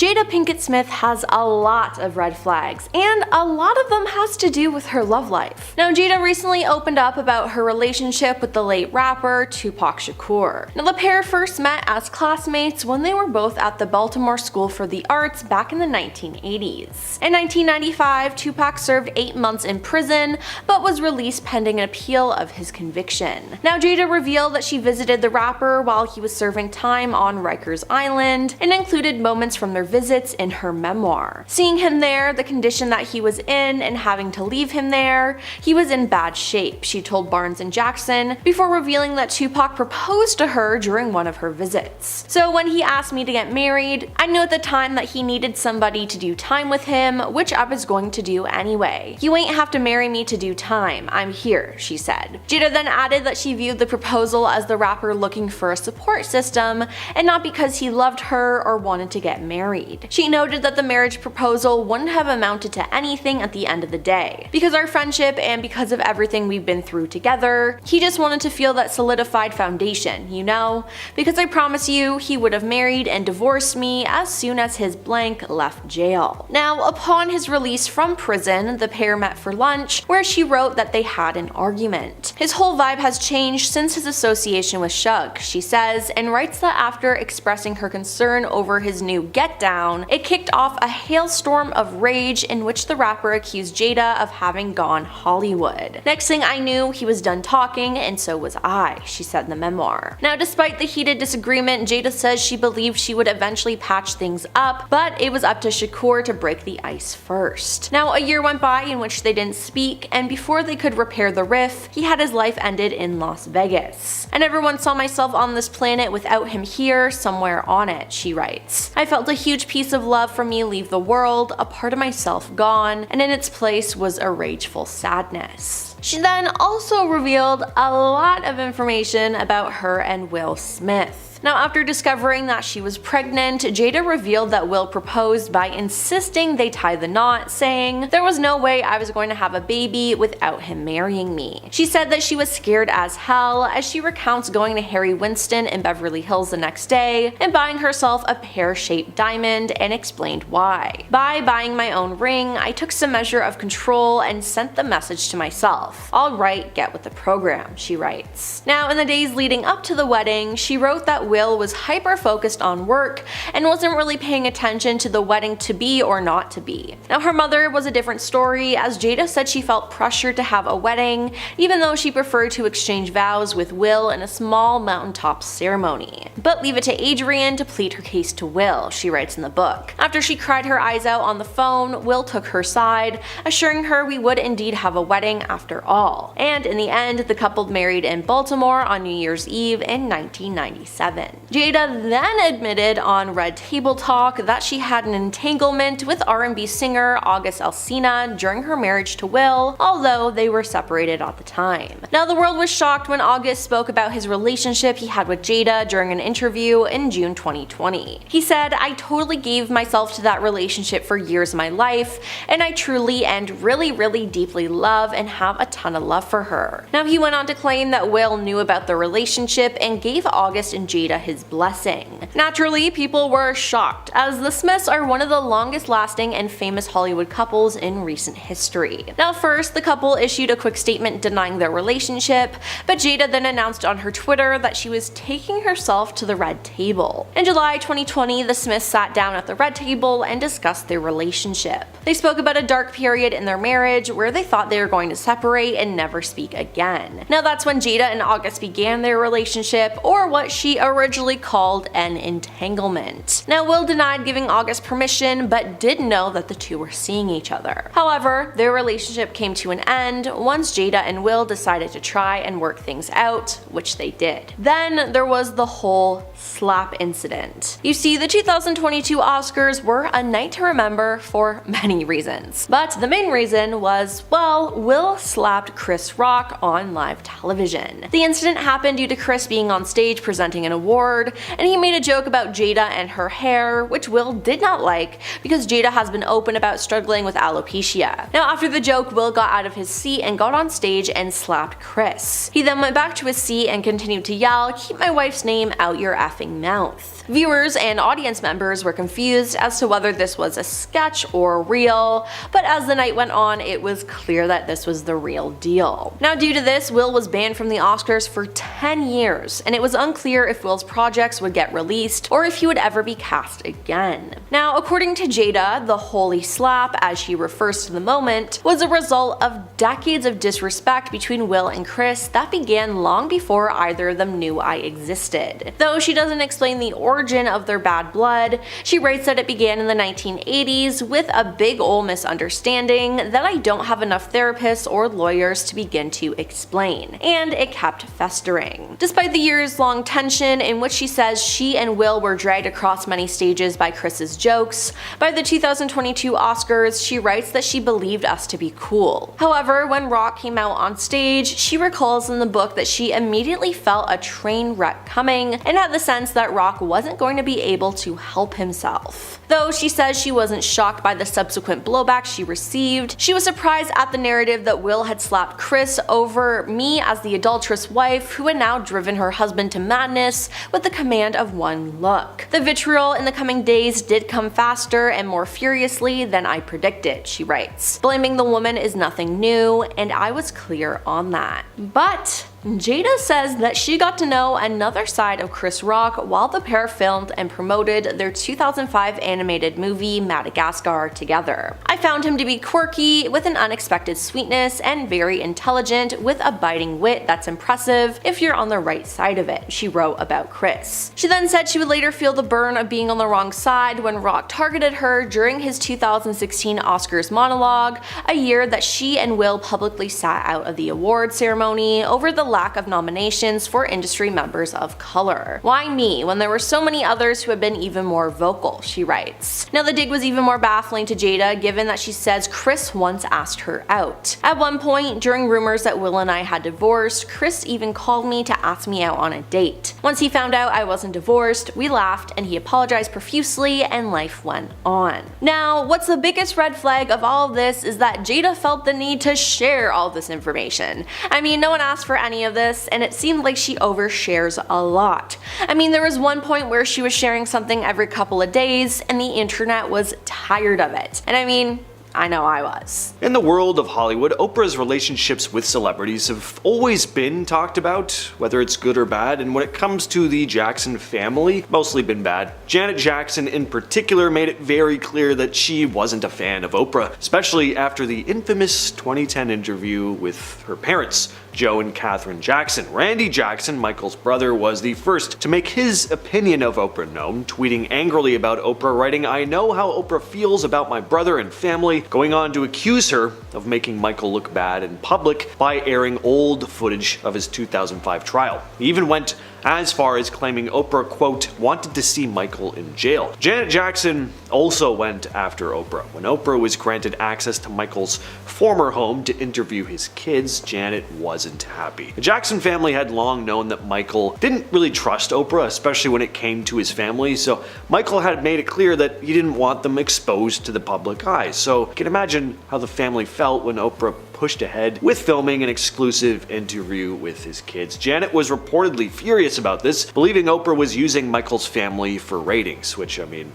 Jada Pinkett Smith has a lot of red flags, and a lot of them has to do with her love life. Now, Jada recently opened up about her relationship with the late rapper Tupac Shakur. Now, the pair first met as classmates when they were both at the Baltimore School for the Arts back in the 1980s. In 1995, Tupac served 8 months in prison, but was released pending an appeal of his conviction. Now, Jada revealed that she visited the rapper while he was serving time on Rikers Island, and included moments from their visits in her memoir. Seeing him there, the condition that he was in, and having to leave him there, he was in bad shape, she told Barnes & Jackson, before revealing that Tupac proposed to her during one of her visits. So when he asked me to get married, I knew at the time that he needed somebody to do time with him, which I was going to do anyway. You ain't have to marry me to do time, I'm here, she said. Jada then added that she viewed the proposal as the rapper looking for a support system, and not because he loved her or wanted to get married. She noted that the marriage proposal wouldn't have amounted to anything at the end of the day. Because our friendship and because of everything we've been through together, he just wanted to feel that solidified foundation, you know? Because I promise you, he would have married and divorced me as soon as his blank left jail. Now, upon his release from prison, the pair met for lunch, where she wrote that they had an argument. His whole vibe has changed since his association with Shug, she says, and writes that after expressing her concern over his new Get Down, it kicked off a hailstorm of rage in which the rapper accused Jada of having gone Hollywood. Next thing I knew, he was done talking, and so was I, she said in the memoir. Now, despite the heated disagreement, Jada says she believed she would eventually patch things up, but it was up to Shakur to break the ice first. Now, a year went by in which they didn't speak, and before they could repair the rift, he had his life ended in Las Vegas. I never once saw myself on this planet without him here, somewhere on it, she writes. I felt a huge piece of love from me leave the world, a part of myself gone, and in its place was a rageful sadness. She then also revealed a lot of information about her and Will Smith. Now, after discovering that she was pregnant, Jada revealed that Will proposed by insisting they tie the knot, saying, "There was no way I was going to have a baby without him marrying me." She said that she was scared as hell, as she recounts going to Harry Winston in Beverly Hills the next day and buying herself a pear-shaped diamond, and explained why. "By buying my own ring, I took some measure of control and sent the message to myself. All right, get with the program," she writes. Now, in the days leading up to the wedding, she wrote that Will was hyper-focused on work and wasn't really paying attention to the wedding to be or not to be. Now, her mother was a different story, as Jada said she felt pressured to have a wedding, even though she preferred to exchange vows with Will in a small mountaintop ceremony. But leave it to Adrian to plead her case to Will, she writes in the book. After she cried her eyes out on the phone, Will took her side, assuring her we would indeed have a wedding after all. And in the end, the couple married in Baltimore on New Year's Eve in 1997. Jada then admitted on Red Table Talk that she had an entanglement with R&B singer August Alsina during her marriage to Will, although they were separated at the time. Now, the world was shocked when August spoke about his relationship he had with Jada during an interview in June 2020. He said, "I totally gave myself to that relationship for years of my life, and I truly and really deeply love and have a ton of love for her." Now, he went on to claim that Will knew about the relationship and gave August and Jada his blessing. Naturally, people were shocked, as the Smiths are one of the longest lasting and famous Hollywood couples in recent history. Now, first, the couple issued a quick statement denying their relationship, but Jada then announced on her Twitter that she was taking herself to the Red Table. In July 2020, the Smiths sat down at the Red Table and discussed their relationship. They spoke about a dark period in their marriage where they thought they were going to separate and never speak again. Now, that's when Jada and August began their relationship, or what she originally called an entanglement. Now, Will denied giving August permission, but did know that the two were seeing each other. However, their relationship came to an end once Jada and Will decided to try and work things out, which they did. Then there was the whole slap incident. You see, the 2022 Oscars were a night to remember for many reasons. But the main reason was, well, Will slapped Chris Rock on live television. The incident happened due to Chris being on stage presenting an award, and he made a joke about Jada and her hair, which Will did not like because Jada has been open about struggling with alopecia. Now, after the joke, Will got out of his seat and got on stage and slapped Chris. He then went back to his seat and continued to yell, "Keep my wife's name out your effing mouth. Viewers and audience members were confused as to whether this was a sketch or real, but as the night went on, it was clear that this was the real deal. Now, due to this, Will was banned from the Oscars for 10 years, and it was unclear if Will's projects would get released or if he would ever be cast again. Now, according to Jada, the holy slap, as she refers to the moment, was a result of decades of disrespect between Will and Chris that began long before either of them knew I existed. Though she doesn't explain the origin of their bad blood, she writes that it began in the 1980s with a big ol' misunderstanding that I don't have enough therapists or lawyers to begin to explain, and it kept festering. Despite the years-long tension in which she says she and Will were dragged across many stages by Chris's jokes, by the 2022 Oscars, she writes that she believed us to be cool. However, when Rock came out on stage, she recalls in the book that she immediately felt a train wreck coming and had the sense that Rock wasn't going to be able to help himself. Though she says she wasn't shocked by the subsequent blowback she received, she was surprised at the narrative that Will had slapped Chris over me as the adulterous wife who had now driven her husband to madness with the command of one look. The vitriol in the coming days did come faster and more furiously than I predicted, she writes. Blaming the woman is nothing new, and I was clear on that. But Jada says that she got to know another side of Chris Rock while the pair filmed and promoted their 2005 animated movie Madagascar together. I found him to be quirky, with an unexpected sweetness, and very intelligent, with a biting wit that's impressive if you're on the right side of it, she wrote about Chris. She then said she would later feel the burn of being on the wrong side when Rock targeted her during his 2016 Oscars monologue, a year that she and Will publicly sat out of the award ceremony over the lack of nominations for industry members of color. Why me, when there were so many others who had been even more vocal, she writes. Now, the dig was even more baffling to Jada, given that she says Chris once asked her out. At one point, during rumors that Will and I had divorced, Chris even called me to ask me out on a date. Once he found out I wasn't divorced, we laughed and he apologized profusely and life went on. Now, what's the biggest red flag of all of this is that Jada felt the need to share all this information. I mean, no one asked for any of this, and it seemed like she overshares a lot. I mean, there was one point where she was sharing something every couple of days, and the internet was tired of it. And I mean, I know I was. In the world of Hollywood, Oprah's relationships with celebrities have always been talked about, whether it's good or bad, and when it comes to the Jackson family, mostly been bad. Janet Jackson in particular made it very clear that she wasn't a fan of Oprah, especially after the infamous 2010 interview with her parents, Joe and Katherine Jackson. Randy Jackson, Michael's brother, was the first to make his opinion of Oprah known, tweeting angrily about Oprah, writing, "I know how Oprah feels about my brother and family," going on to accuse her of making Michael look bad in public by airing old footage of his 2005 trial. He even went as far as claiming Oprah, quote, wanted to see Michael in jail. Janet Jackson also went after Oprah. When Oprah was granted access to Michael's former home to interview his kids, Janet wasn't happy. The Jackson family had long known that Michael didn't really trust Oprah, especially when it came to his family, so Michael had made it clear that he didn't want them exposed to the public eye. So you can imagine how the family felt when Oprah pushed ahead with filming an exclusive interview with his kids. Janet was reportedly furious about this, believing Oprah was using Michael's family for ratings, which, I mean,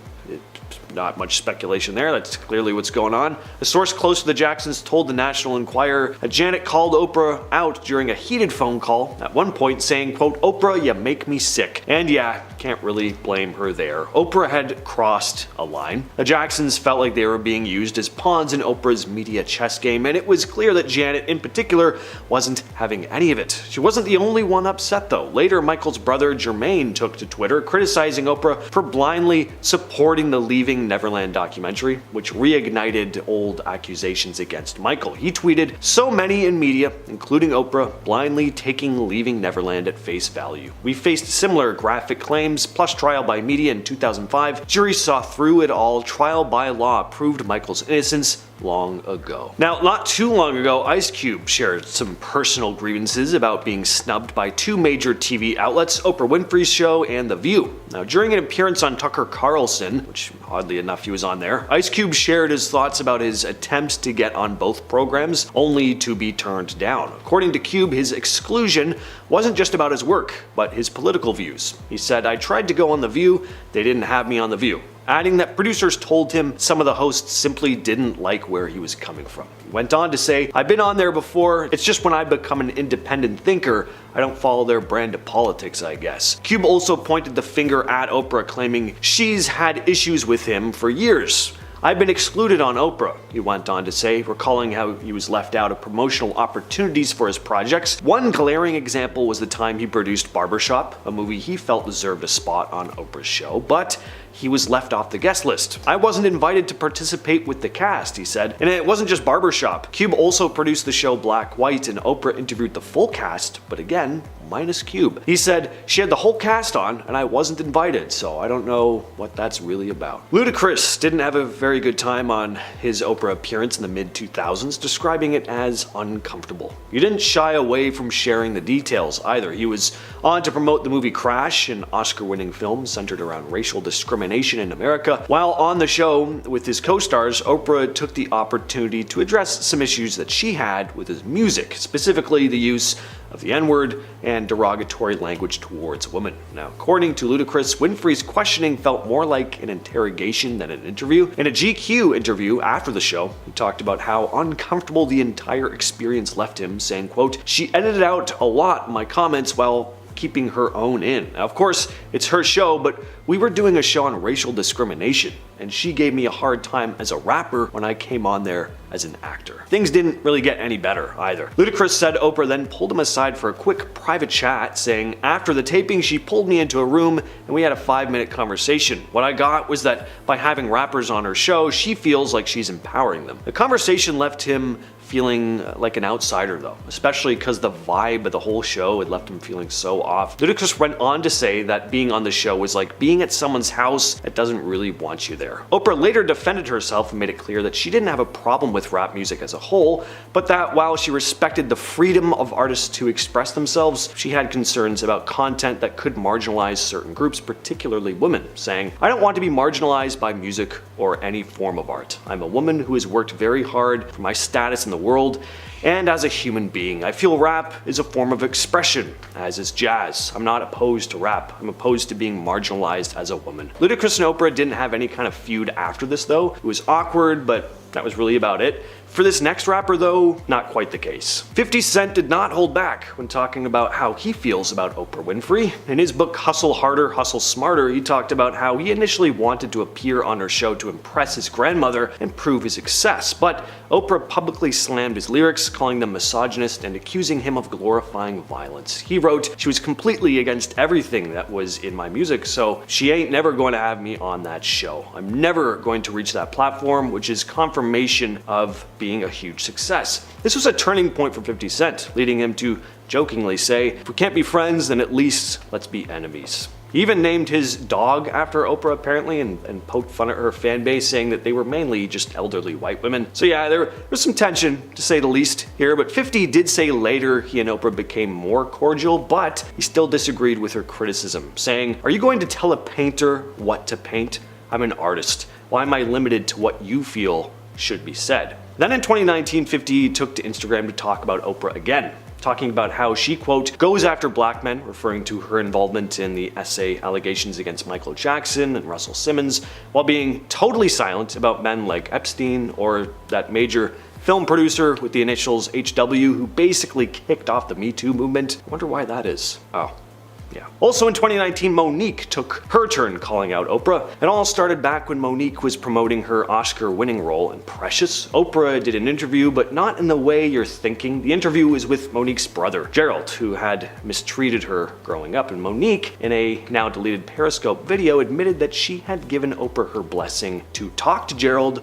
not much speculation there, that's clearly what's going on. A source close to the Jacksons told the National Enquirer that Janet called Oprah out during a heated phone call, at one point saying, quote, "Oprah, you make me sick." And yeah, can't really blame her there. Oprah had crossed a line. The Jacksons felt like they were being used as pawns in Oprah's media chess game, and it was clear that Janet in particular wasn't having any of it. She wasn't the only one upset though. Later, Michael's brother Jermaine took to Twitter criticizing Oprah for blindly supporting the Leaving Neverland documentary, which reignited old accusations against Michael. He tweeted, "So many in media, including Oprah, blindly taking Leaving Neverland at face value. We faced similar graphic claims, plus trial by media in 2005. Jury saw through it all. Trial by law proved Michael's innocence. long ago. Now, not too long ago, Ice Cube shared some personal grievances about being snubbed by two major TV outlets, Oprah Winfrey's show and The View. Now, during an appearance on Tucker Carlson, which oddly enough he was on there, Ice Cube shared his thoughts about his attempts to get on both programs, only to be turned down. According to Cube, his exclusion wasn't just about his work, but his political views. He said, "I tried to go on The View, they didn't have me on The View," adding that producers told him some of the hosts simply didn't like where he was coming from. He went on to say, "I've been on there before, it's just when I become an independent thinker, I don't follow their brand of politics, I guess." Cube also pointed the finger at Oprah, claiming she's had issues with him for years. "I've been excluded on Oprah," he went on to say, recalling how he was left out of promotional opportunities for his projects. One glaring example was the time he produced Barbershop, a movie he felt deserved a spot on Oprah's show, but he was left off the guest list. "I wasn't invited to participate with the cast," he said. And it wasn't just Barbershop. Cube also produced the show Black White, and Oprah interviewed the full cast, but again, minus Cube. He said, "She had the whole cast on, and I wasn't invited, so I don't know what that's really about." Ludacris didn't have a very good time on his Oprah appearance in the mid-2000s, describing it as uncomfortable. He didn't shy away from sharing the details either. He was on to promote the movie Crash, an Oscar-winning film centered around racial discrimination in America. While on the show with his co-stars, Oprah took the opportunity to address some issues that she had with his music, specifically the use of the N-word and derogatory language towards women. Now, according to Ludacris, Winfrey's questioning felt more like an interrogation than an interview. In a GQ interview after the show, he talked about how uncomfortable the entire experience left him, saying, quote, "She edited out a lot of my comments while keeping her own in. Now, of course, it's her show, but we were doing a show on racial discrimination, and she gave me a hard time as a rapper when I came on there as an actor." Things didn't really get any better either. Ludacris said Oprah then pulled him aside for a quick private chat, saying, "After the taping, she pulled me into a room and we had a 5-minute conversation. What I got was that by having rappers on her show, she feels like she's empowering them." The conversation left him feeling like an outsider though, especially because the vibe of the whole show had left him feeling so off. Ludacris went on to say that being on the show was like being at someone's house that doesn't really want you there. Oprah later defended herself and made it clear that she didn't have a problem with rap music as a whole, but that while she respected the freedom of artists to express themselves, she had concerns about content that could marginalize certain groups, particularly women, saying, "I don't want to be marginalized by music or any form of art. I'm a woman who has worked very hard for my status in the world, and as a human being, I feel rap is a form of expression, as is jazz. I'm not opposed to rap. I'm opposed to being marginalized as a woman." Ludacris and Oprah didn't have any kind of feud after this though. It was awkward, but that was really about it. For this next rapper though, not quite the case. 50 Cent did not hold back when talking about how he feels about Oprah Winfrey. In his book Hustle Harder, Hustle Smarter, he talked about how he initially wanted to appear on her show to impress his grandmother and prove his success, but Oprah publicly slammed his lyrics, calling them misogynist and accusing him of glorifying violence. He wrote, "She was completely against everything that was in my music, so she ain't never going to have me on that show. I'm never going to reach that platform," which is confirmation of being a huge success. This was a turning point for 50 Cent, leading him to jokingly say, "If we can't be friends, then at least let's be enemies." He even named his dog after Oprah apparently and poked fun at her fan base, saying that they were mainly just elderly white women. So yeah, there was some tension to say the least here, but 50 did say later he and Oprah became more cordial, but he still disagreed with her criticism, saying, "Are you going to tell a painter what to paint? I'm an artist. Why am I limited to what you feel should be said?" Then in 2019, 50 took to Instagram to talk about Oprah again, talking about how she, quote, "goes after black men," referring to her involvement in the essay allegations against Michael Jackson and Russell Simmons, while being totally silent about men like Epstein or that major film producer with the initials HW who basically kicked off the Me Too movement. I wonder why that is. Oh. Yeah. Also in 2019, Monique took her turn calling out Oprah. It all started back when Monique was promoting her Oscar-winning role in Precious. Oprah did an interview, but not in the way you're thinking. The interview was with Monique's brother, Gerald, who had mistreated her growing up. And Monique, in a now deleted Periscope video, admitted that she had given Oprah her blessing to talk to Gerald,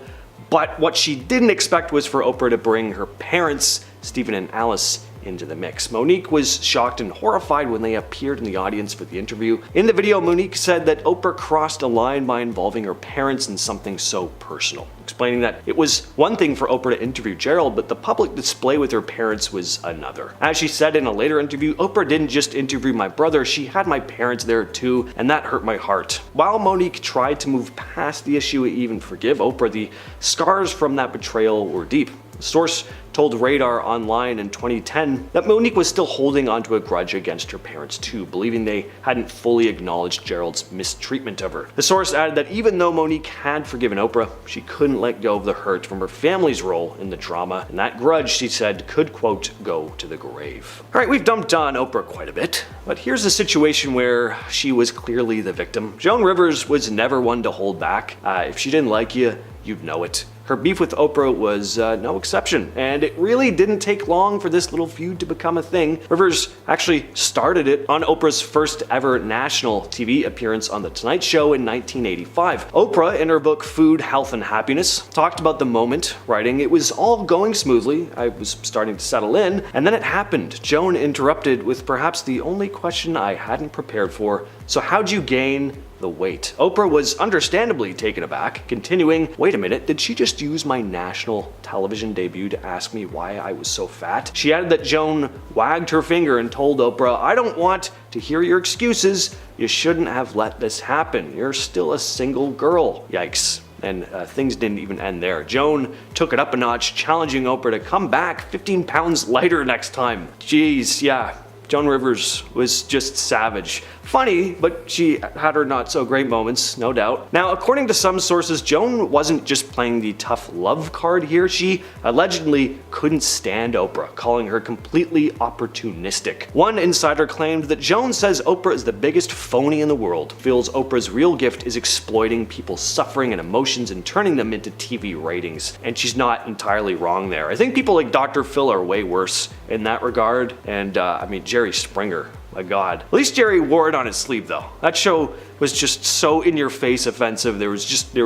but what she didn't expect was for Oprah to bring her parents, Stephen and Alice, into the mix. Monique was shocked and horrified when they appeared in the audience for the interview. In the video, Monique said that Oprah crossed a line by involving her parents in something so personal, explaining that it was one thing for Oprah to interview Gerald, but the public display with her parents was another. As she said in a later interview, Oprah didn't just interview my brother, she had my parents there too, and that hurt my heart. While Monique tried to move past the issue and even forgive Oprah, the scars from that betrayal were deep. A source told Radar Online in 2010 that Monique was still holding onto a grudge against her parents too, believing they hadn't fully acknowledged Gerald's mistreatment of her. The source added that even though Monique had forgiven Oprah, she couldn't let go of the hurt from her family's role in the drama, and that grudge, she said, could, quote, go to the grave. Alright, we've dumped on Oprah quite a bit, but here's a situation where she was clearly the victim. Joan Rivers was never one to hold back. If she didn't like you, you'd know it. Her beef with Oprah was no exception, and it really didn't take long for this little feud to become a thing. Rivers actually started it on Oprah's first ever national TV appearance on The Tonight Show in 1985. Oprah, in her book Food, Health, and Happiness, talked about the moment, writing, "It was all going smoothly, I was starting to settle in, and then it happened. Joan interrupted with perhaps the only question I hadn't prepared for, so how'd you gain the weight?" Oprah was understandably taken aback, continuing, "Wait a minute, did she just use my national television debut to ask me why I was so fat?" She added that Joan wagged her finger and told Oprah, "I don't want to hear your excuses. You shouldn't have let this happen. You're still a single girl." Yikes. And things didn't even end there. Joan took it up a notch, challenging Oprah to come back 15 pounds lighter next time. Jeez, yeah. Joan Rivers was just savage. Funny, but she had her not so great moments, no doubt. Now, according to some sources, Joan wasn't just playing the tough love card here, she allegedly couldn't stand Oprah, calling her completely opportunistic. One insider claimed that Joan says Oprah is the biggest phony in the world, feels Oprah's real gift is exploiting people's suffering and emotions and turning them into TV ratings. And she's not entirely wrong there. I think people like Dr. Phil are way worse in that regard, and I mean, Jerry Springer. My God. At least Jerry wore it on his sleeve though. That show was just so in your face offensive. There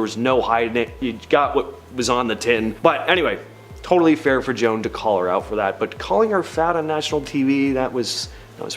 was no hiding it. You got what was on the tin. But anyway, totally fair for Joan to call her out for that. But calling her fat on national TV, that was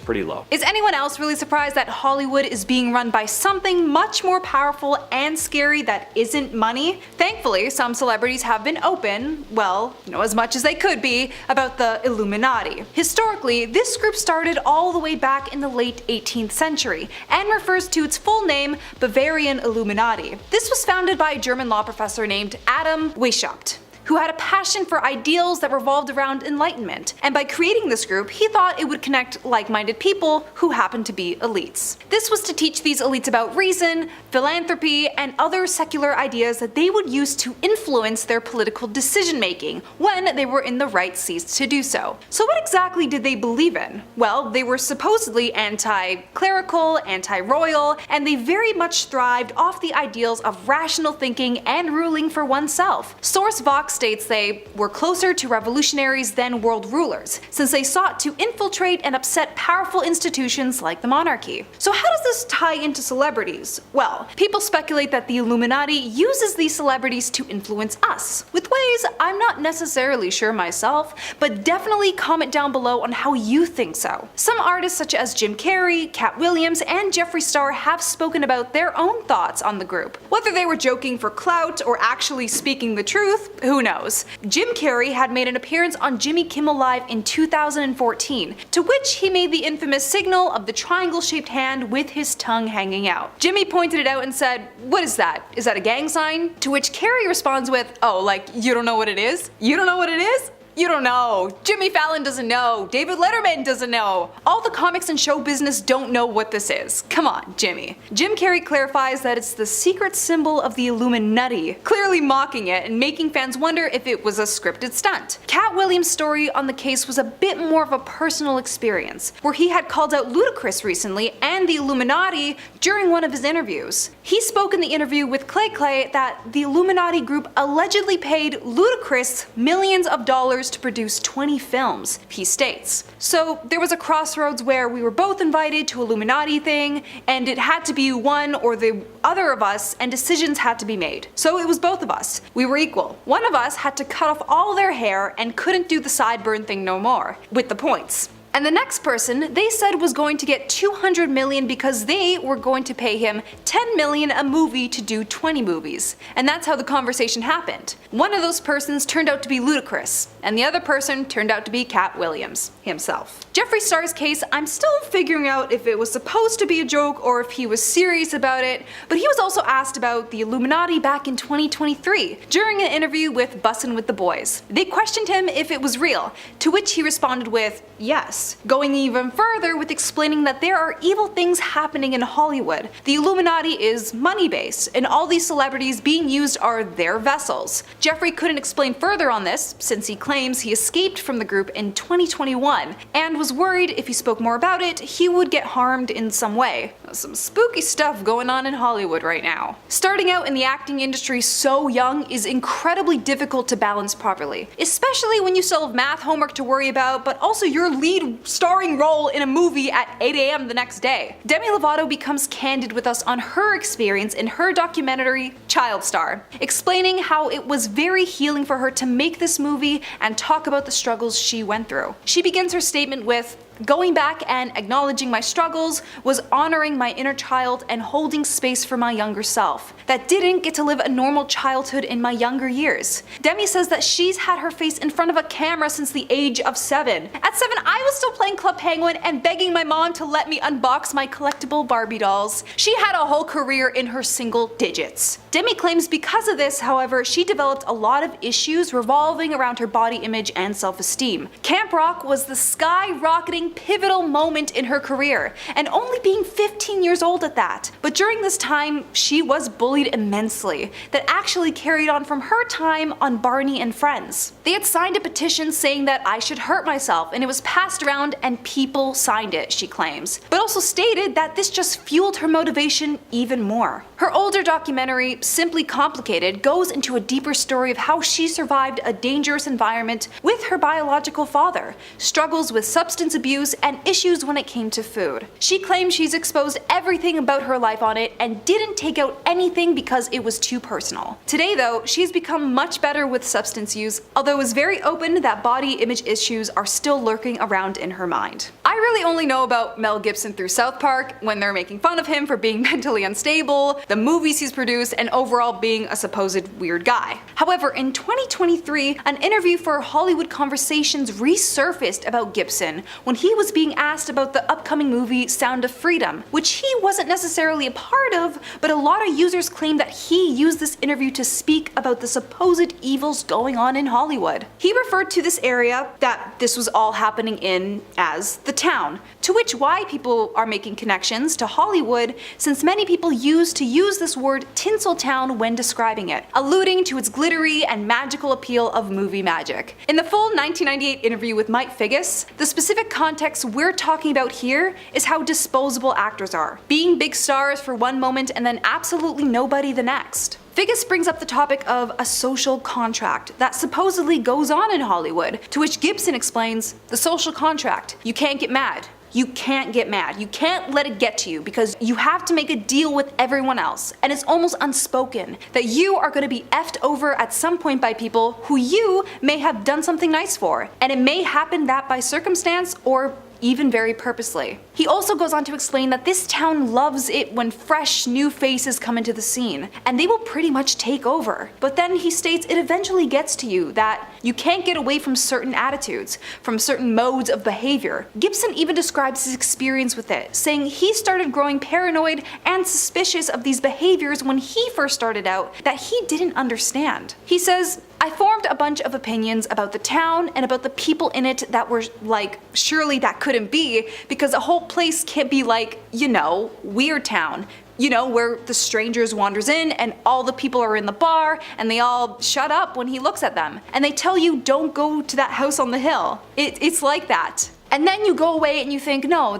pretty low. Is anyone else really surprised that Hollywood is being run by something much more powerful and scary that isn't money? Thankfully, some celebrities have been open, well, as much as they could be, about the Illuminati. Historically, this group started all the way back in the late 18th century and refers to its full name, Bavarian Illuminati. This was founded by a German law professor named Adam Weishaupt, who had a passion for ideals that revolved around enlightenment, and by creating this group, he thought it would connect like-minded people who happened to be elites. This was to teach these elites about reason, philanthropy, and other secular ideas that they would use to influence their political decision-making when they were in the right seats to do so. So what exactly did they believe in? Well, they were supposedly anti-clerical, anti-royal, and they very much thrived off the ideals of rational thinking and ruling for oneself. Source Vox states they were closer to revolutionaries than world rulers, since they sought to infiltrate and upset powerful institutions like the monarchy. So how does this tie into celebrities? Well, people speculate that the Illuminati uses these celebrities to influence us, with ways I'm not necessarily sure myself, but definitely comment down below on how you think so. Some artists such as Jim Carrey, Cat Williams, and Jeffree Star have spoken about their own thoughts on the group. Whether they were joking for clout or actually speaking the truth, who knows? Jim Carrey had made an appearance on Jimmy Kimmel Live in 2014, to which he made the infamous signal of the triangle-shaped hand with his tongue hanging out. Jimmy pointed it out and said, "What is that? Is that a gang sign?" To which Carrey responds with, "Oh, like, you don't know what it is? You don't know what it is? You don't know. Jimmy Fallon doesn't know. David Letterman doesn't know. All the comics and show business don't know what this is. Come on, Jimmy." Jim Carrey clarifies that it's the secret symbol of the Illuminati, clearly mocking it and making fans wonder if it was a scripted stunt. Cat Williams' story on the case was a bit more of a personal experience, where he had called out Ludacris recently and the Illuminati during one of his interviews. He spoke in the interview with Clay Clay that the Illuminati group allegedly paid Ludacris millions of dollars to produce 20 films, he states. So there was a crossroads where we were both invited to Illuminati thing, and it had to be one or the other of us, and decisions had to be made. So it was both of us. We were equal. One of us had to cut off all their hair and couldn't do the sideburn thing no more, with the points. And the next person, they said, was going to get $200 million because they were going to pay him $10 million a movie to do 20 movies. And that's how the conversation happened. One of those persons turned out to be Ludacris, and the other person turned out to be Cat Williams himself. Jeffree Star's case, I'm still figuring out if it was supposed to be a joke or if he was serious about it, but he was also asked about the Illuminati back in 2023 during an interview with Bussin' with the Boys. They questioned him if it was real, to which he responded with, yes, going even further with explaining that there are evil things happening in Hollywood. The Illuminati is money-based, and all these celebrities being used are their vessels. Jeffree couldn't explain further on this, since he claims he escaped from the group in 2021, and was worried if he spoke more about it, he would get harmed in some way. Some spooky stuff going on in Hollywood right now. Starting out in the acting industry so young is incredibly difficult to balance properly, especially when you still have math homework to worry about, but also your lead starring role in a movie at 8 a.m. the next day. Demi Lovato becomes candid with us on her experience in her documentary, Child Star, explaining how it was very healing for her to make this movie and talk about the struggles she went through. She begins her statement with, "Going back and acknowledging my struggles was honoring my inner child and holding space for my younger self that didn't get to live a normal childhood in my younger years." Demi says that she's had her face in front of a camera since the age of 7. At 7, I was still playing Club Penguin and begging my mom to let me unbox my collectible Barbie dolls. She had a whole career in her single digits. Demi claims because of this, however, she developed a lot of issues revolving around her body image and self-esteem. Camp Rock was the skyrocketing pivotal moment in her career, and only being 15 years old at that. But during this time, she was bullied immensely, that actually carried on from her time on Barney and Friends. They had signed a petition saying that I should hurt myself, and it was passed around and people signed it, she claims, but also stated that this just fueled her motivation even more. Her older documentary, Simply Complicated, goes into a deeper story of how she survived a dangerous environment with her biological father, struggles with substance abuse, and issues when it came to food. She claims she's exposed everything about her life on it and didn't take out anything because it was too personal. Today though, she's become much better with substance use, although is very open that body image issues are still lurking around in her mind. I really only know about Mel Gibson through South Park, when they're making fun of him for being mentally unstable, the movies he's produced, and overall being a supposed weird guy. However, in 2023, an interview for Hollywood Conversations resurfaced about Gibson when he was being asked about the upcoming movie Sound of Freedom, which he wasn't necessarily a part of, but a lot of users claim that he used this interview to speak about the supposed evils going on in Hollywood. He referred to this area that this was all happening in as the town, to which why people are making connections to Hollywood, since many people used to use this word Tinseltown when describing it, alluding to its glittery and magical appeal of movie magic. In the full 1998 interview with Mike Figgis, the specific context we're talking about here is how disposable actors are, being big stars for one moment and then absolutely nobody the next. Figgis brings up the topic of a social contract that supposedly goes on in Hollywood, to which Gibson explains, the social contract, you can't get mad. You can't get mad. You can't let it get to you because you have to make a deal with everyone else. And it's almost unspoken that you are going to be effed over at some point by people who you may have done something nice for. And it may happen that by circumstance or even very purposely. He also goes on to explain that this town loves it when fresh, new faces come into the scene, and they will pretty much take over. But then he states it eventually gets to you that you can't get away from certain attitudes, from certain modes of behavior. Gibson even describes his experience with it, saying he started growing paranoid and suspicious of these behaviors when he first started out that he didn't understand. He says, I formed a bunch of opinions about the town and about the people in it that were like, surely that couldn't be, because a whole place can't be like, you know, Weird Town. You know, where the strangers wanders in and all the people are in the bar and they all shut up when he looks at them. And they tell you don't go to that house on the hill. It's like that. And then you go away and you think, no,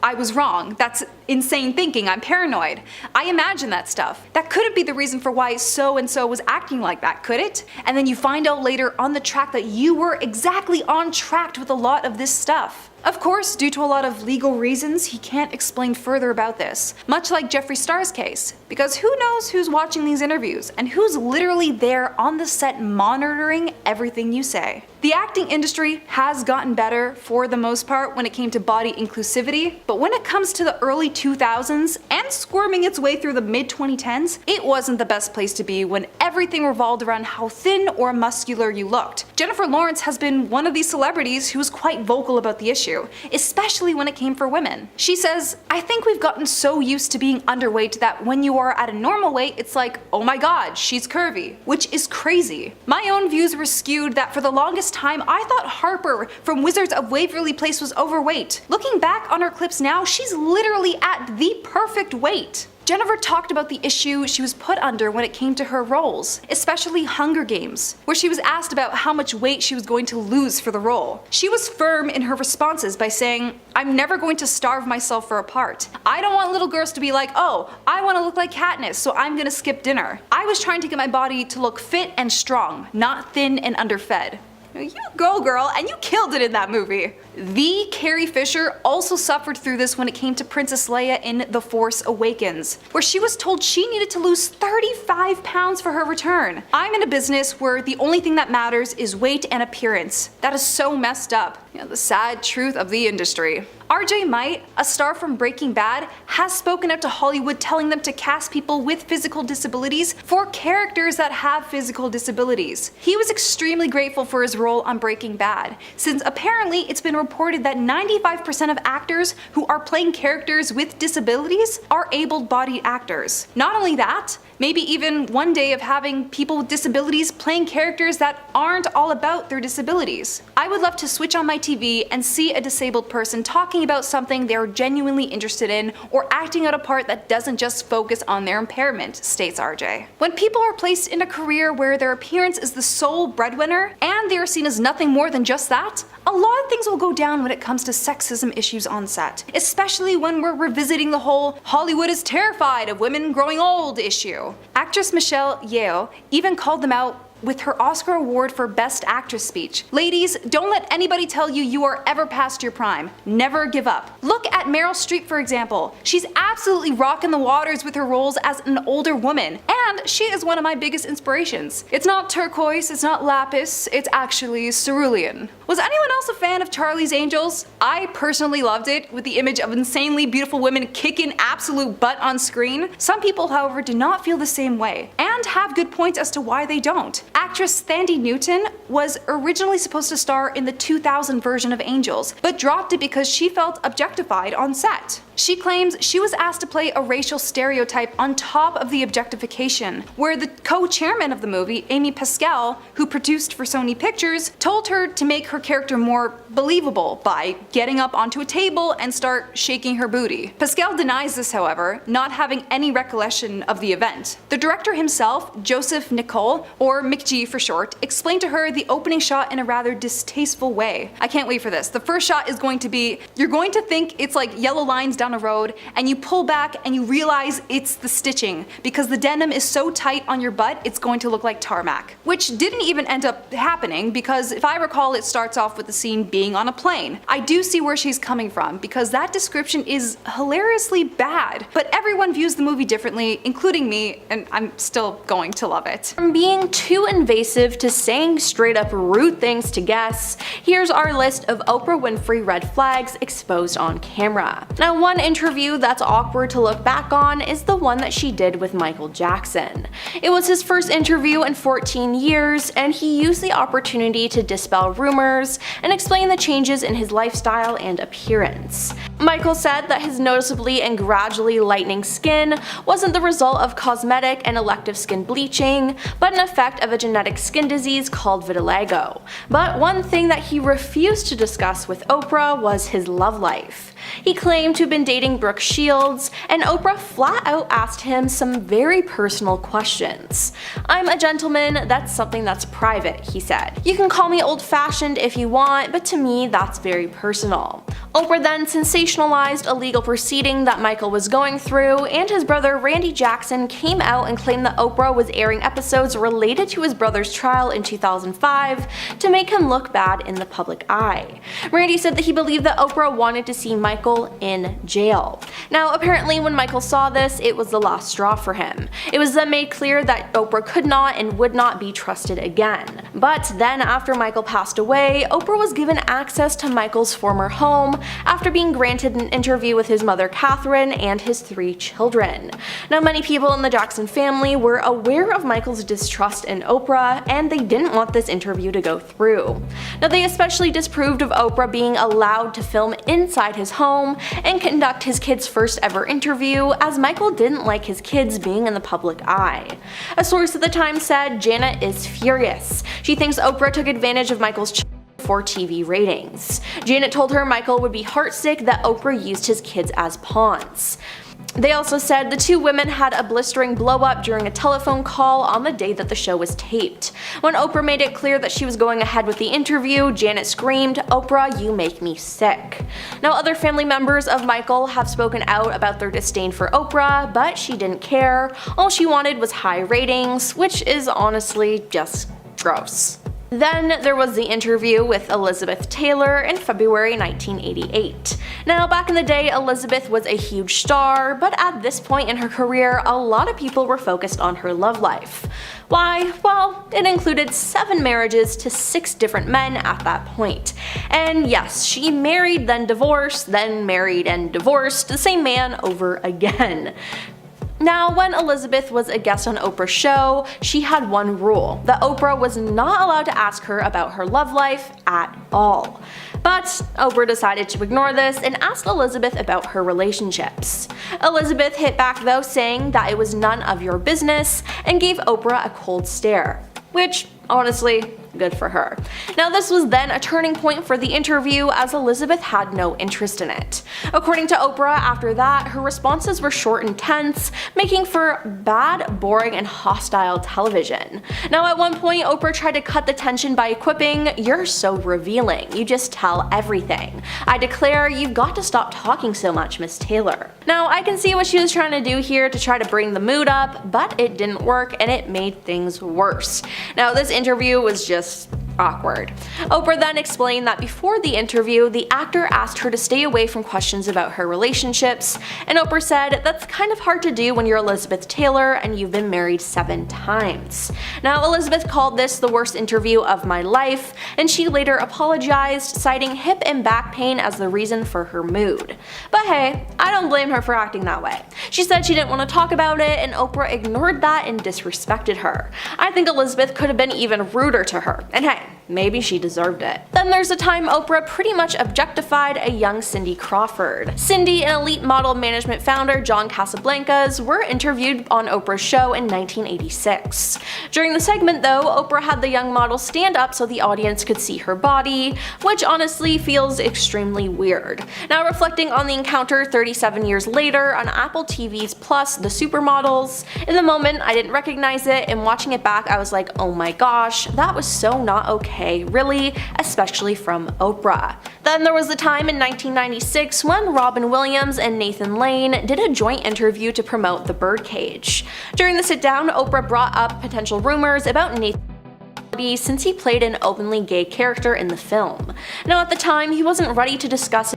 I was wrong. insane thinking, I'm paranoid. I imagine that stuff. That couldn't be the reason for why so-and-so was acting like that, could it? And then you find out later on the track that you were exactly on track with a lot of this stuff. Of course, due to a lot of legal reasons, he can't explain further about this, much like Jeffree Star's case, because who knows who's watching these interviews and who's literally there on the set monitoring everything you say. The acting industry has gotten better for the most part when it came to body inclusivity, but when it comes to the early 2000s and squirming its way through the mid-2010s, it wasn't the best place to be when everything revolved around how thin or muscular you looked. Jennifer Lawrence has been one of these celebrities who was quite vocal about the issue, especially when it came for women. She says, "I think we've gotten so used to being underweight that when you are at a normal weight, it's like, oh my god, she's curvy," which is crazy. My own views were skewed that for the longest time I thought Harper from Wizards of Waverly Place was overweight. Looking back on her clips now, she's literally at the perfect weight. Jennifer talked about the issue she was put under when it came to her roles, especially Hunger Games, where she was asked about how much weight she was going to lose for the role. She was firm in her responses by saying, "I'm never going to starve myself for a part. I don't want little girls to be like, oh, I want to look like Katniss, so I'm gonna skip dinner. I was trying to get my body to look fit and strong, not thin and underfed." You go, girl, and you killed it in that movie. The Carrie Fisher also suffered through this when it came to Princess Leia in The Force Awakens, where she was told she needed to lose 35 pounds for her return. I'm in a business where the only thing that matters is weight and appearance. That is so messed up. The sad truth of the industry. RJ Might, a star from Breaking Bad, has spoken out to Hollywood telling them to cast people with physical disabilities for characters that have physical disabilities. He was extremely grateful for his role on Breaking Bad, since apparently it's been reported that 95% of actors who are playing characters with disabilities are able-bodied actors. Not only that, maybe even one day of having people with disabilities playing characters that aren't all about their disabilities. I would love to switch on my TV and see a disabled person talking about something they're genuinely interested in or acting out a part that doesn't just focus on their impairment, states RJ. When people are placed in a career where their appearance is the sole breadwinner and they are seen as nothing more than just that, a lot of things will go down when it comes to sexism issues on set, especially when we're revisiting the whole Hollywood is terrified of women growing old issue. Actress Michelle Yeoh even called them out with her Oscar award for Best Actress speech. "Ladies, don't let anybody tell you you are ever past your prime. Never give up." Look at Meryl Streep, for example. She's absolutely rocking the waters with her roles as an older woman, and she is one of my biggest inspirations. It's not turquoise, it's not lapis, it's actually cerulean. Was anyone else a fan of Charlie's Angels? I personally loved it, with the image of insanely beautiful women kicking absolute butt on screen. Some people, however, do not feel the same way, and have good points as to why they don't. Actress Thandie Newton was originally supposed to star in the 2000 version of Angels, but dropped it because she felt objectified on set. She claims she was asked to play a racial stereotype on top of the objectification, where the co-chairman of the movie, Amy Pascal, who produced for Sony Pictures, told her to make her character more believable by getting up onto a table and start shaking her booty. Pascal denies this, however, not having any recollection of the event. The director himself, Joseph Nicole, or McG for short, explained to her the opening shot in a rather distasteful way. I can't wait for this. The first shot is going to be, you're going to think it's like yellow lines down a road, and you pull back and you realize it's the stitching, because the denim is so tight on your butt it's going to look like tarmac. Which didn't even end up happening, because if I recall, it starts off with the scene being on a plane. I do see where she's coming from, because that description is hilariously bad, but everyone views the movie differently, including me, and I'm still going to love it. From being too invasive to saying straight up rude things to guests, here's our list of Oprah Winfrey red flags exposed on camera. Now, one interview that's awkward to look back on is the one that she did with Michael Jackson. It was his first interview in 14 years, and he used the opportunity to dispel rumors and explain the changes in his lifestyle and appearance. Michael said that his noticeably and gradually lightening skin wasn't the result of cosmetic and elective skin bleaching, but an effect of a genetic skin disease called vitiligo. But one thing that he refused to discuss with Oprah was his love life. He claimed to have been dating Brooke Shields, and Oprah flat out asked him some very personal questions. "I'm a gentleman, that's something that's private," he said. "You can call me old-fashioned if you want, but to me that's very personal." Oprah then sensationalized a legal proceeding that Michael was going through, and his brother Randy Jackson came out and claimed that Oprah was airing episodes related to his brother's trial in 2005 to make him look bad in the public eye. Randy said that he believed that Oprah wanted to see Michael in jail. Now, apparently when Michael saw this, it was the last straw for him. It was then made clear that Oprah could not and would not be trusted again. But then after Michael passed away, Oprah was given access to Michael's former home after being granted an interview with his mother Catherine and his 3 children. Now, many people in the Jackson family were aware of Michael's distrust in Oprah, and they didn't want this interview to go through. Now, they especially disapproved of Oprah being allowed to film inside his home and conduct his kids' first ever interview, as Michael didn't like his kids being in the public eye. A source at the time said Janet is furious. She thinks Oprah took advantage of Michael's for TV ratings. Janet told her Michael would be heartsick that Oprah used his kids as pawns. They also said the 2 women had a blistering blow-up during a telephone call on the day that the show was taped. When Oprah made it clear that she was going ahead with the interview, Janet screamed, "Oprah, you make me sick." Now, other family members of Michael have spoken out about their disdain for Oprah, but she didn't care. All she wanted was high ratings, which is honestly just gross. Then there was the interview with Elizabeth Taylor in February 1988. Now, back in the day, Elizabeth was a huge star, but at this point in her career, a lot of people were focused on her love life. Why? Well, it included 7 marriages to 6 different men at that point. And yes, she married, then divorced, then married and divorced the same man over again. Now, when Elizabeth was a guest on Oprah's show, she had one rule, that Oprah was not allowed to ask her about her love life at all. But Oprah decided to ignore this and asked Elizabeth about her relationships. Elizabeth hit back though, saying that it was none of your business, and gave Oprah a cold stare. Which, honestly, good for her. Now, this was then a turning point for the interview, as Elizabeth had no interest in it. According to Oprah, after that, her responses were short and tense, making for bad, boring, and hostile television. Now, at one point, Oprah tried to cut the tension by quipping, "You're so revealing, you just tell everything. I declare you've got to stop talking so much, Miss Taylor." Now, I can see what she was trying to do here to try to bring the mood up, but it didn't work and it made things worse. Now, this interview was just awkward. Oprah then explained that before the interview, the actor asked her to stay away from questions about her relationships, and Oprah said, "That's kind of hard to do when you're Elizabeth Taylor and you've been married 7 times. Now, Elizabeth called this the worst interview of my life, and she later apologized, citing hip and back pain as the reason for her mood. But hey, I don't blame her for acting that way. She said she didn't want to talk about it, and Oprah ignored that and disrespected her. I think Elizabeth could have been even ruder to her, and hey, maybe she deserved it. Then there's a time Oprah pretty much objectified a young Cindy Crawford. Cindy and elite model management founder John Casablancas were interviewed on Oprah's show in 1986. During the segment though, Oprah had the young model stand up so the audience could see her body, which honestly feels extremely weird. Now, reflecting on the encounter 37 years later on Apple TV's Plus The Supermodels, in the moment I didn't recognize it, and watching it back I was like, oh my gosh, that was so not okay, really, especially from Oprah. Then there was the time in 1996 when Robin Williams and Nathan Lane did a joint interview to promote The Birdcage. During the sit-down, Oprah brought up potential rumors about Nathan since he played an openly gay character in the film. Now, at the time, he wasn't ready to discuss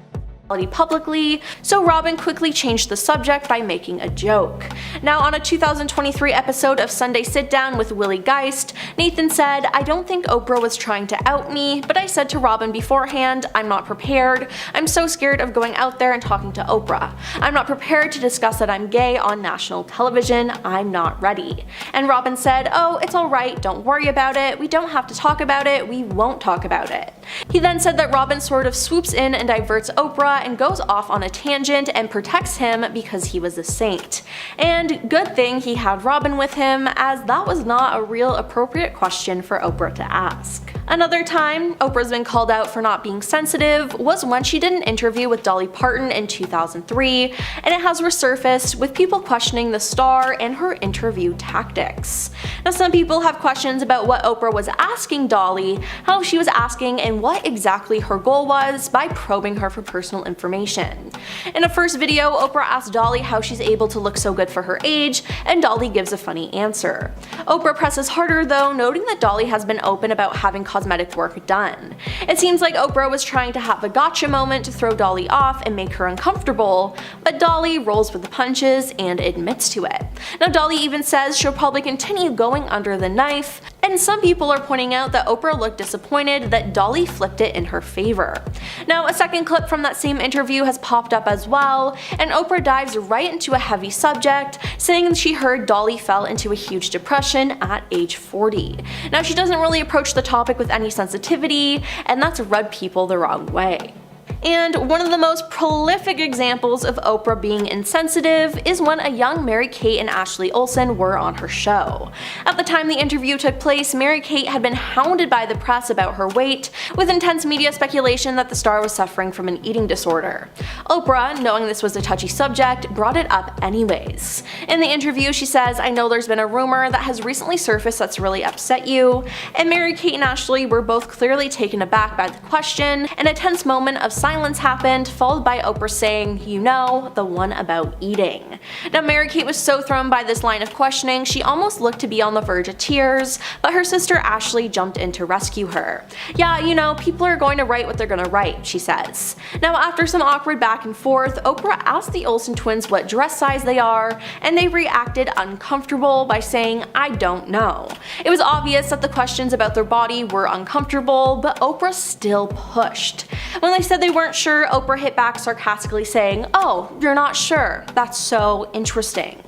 publicly, so Robin quickly changed the subject by making a joke. Now, on a 2023 episode of Sunday Sit Down with Willie Geist, Nathan said, "I don't think Oprah was trying to out me, but I said to Robin beforehand, I'm not prepared. I'm so scared of going out there and talking to Oprah. I'm not prepared to discuss that I'm gay on national television. I'm not ready." And Robin said, "Oh, it's alright, don't worry about it. We don't have to talk about it. We won't talk about it." He then said that Robin sort of swoops in and diverts Oprah and goes off on a tangent and protects him because he was a saint. And good thing he had Robin with him, as that was not a real appropriate question for Oprah to ask. Another time Oprah's been called out for not being sensitive was when she did an interview with Dolly Parton in 2003, and it has resurfaced with people questioning the star and her interview tactics. Now, some people have questions about what Oprah was asking Dolly, how she was asking, and what exactly her goal was by probing her for personal information. In a first video, Oprah asked Dolly how she's able to look so good for her age, and Dolly gives a funny answer. Oprah presses harder though, noting that Dolly has been open about having cosmetic work done. It seems like Oprah was trying to have a gotcha moment to throw Dolly off and make her uncomfortable, but Dolly rolls with the punches and admits to it. Now, Dolly even says she'll probably continue going under the knife, and some people are pointing out that Oprah looked disappointed that Dolly flipped it in her favor. Now, a second clip from that same interview has popped up as well, and Oprah dives right into a heavy subject, saying she heard Dolly fell into a huge depression at age 40. Now, she doesn't really approach the topic with any sensitivity, and that's rubbed people the wrong way. And one of the most prolific examples of Oprah being insensitive is when a young Mary-Kate and Ashley Olsen were on her show. At the time the interview took place, Mary-Kate had been hounded by the press about her weight, with intense media speculation that the star was suffering from an eating disorder. Oprah, knowing this was a touchy subject, brought it up anyways. In the interview, she says, "I know there's been a rumor that has recently surfaced that's really upset you," and Mary-Kate and Ashley were both clearly taken aback by the question, and a tense moment of silence happened, followed by Oprah saying, "You know, the one about eating." Now, Mary-Kate was so thrown by this line of questioning, she almost looked to be on the verge of tears, but her sister Ashley jumped in to rescue her. "Yeah, you know, people are going to write what they're gonna write," she says. Now, after some awkward back and forth, Oprah asked the Olsen twins what dress size they are, and they reacted uncomfortable by saying, "I don't know." It was obvious that the questions about their body were uncomfortable, but Oprah still pushed. When they said they weren't sure, Oprah hit back sarcastically saying, "Oh, you're not sure? That's so interesting."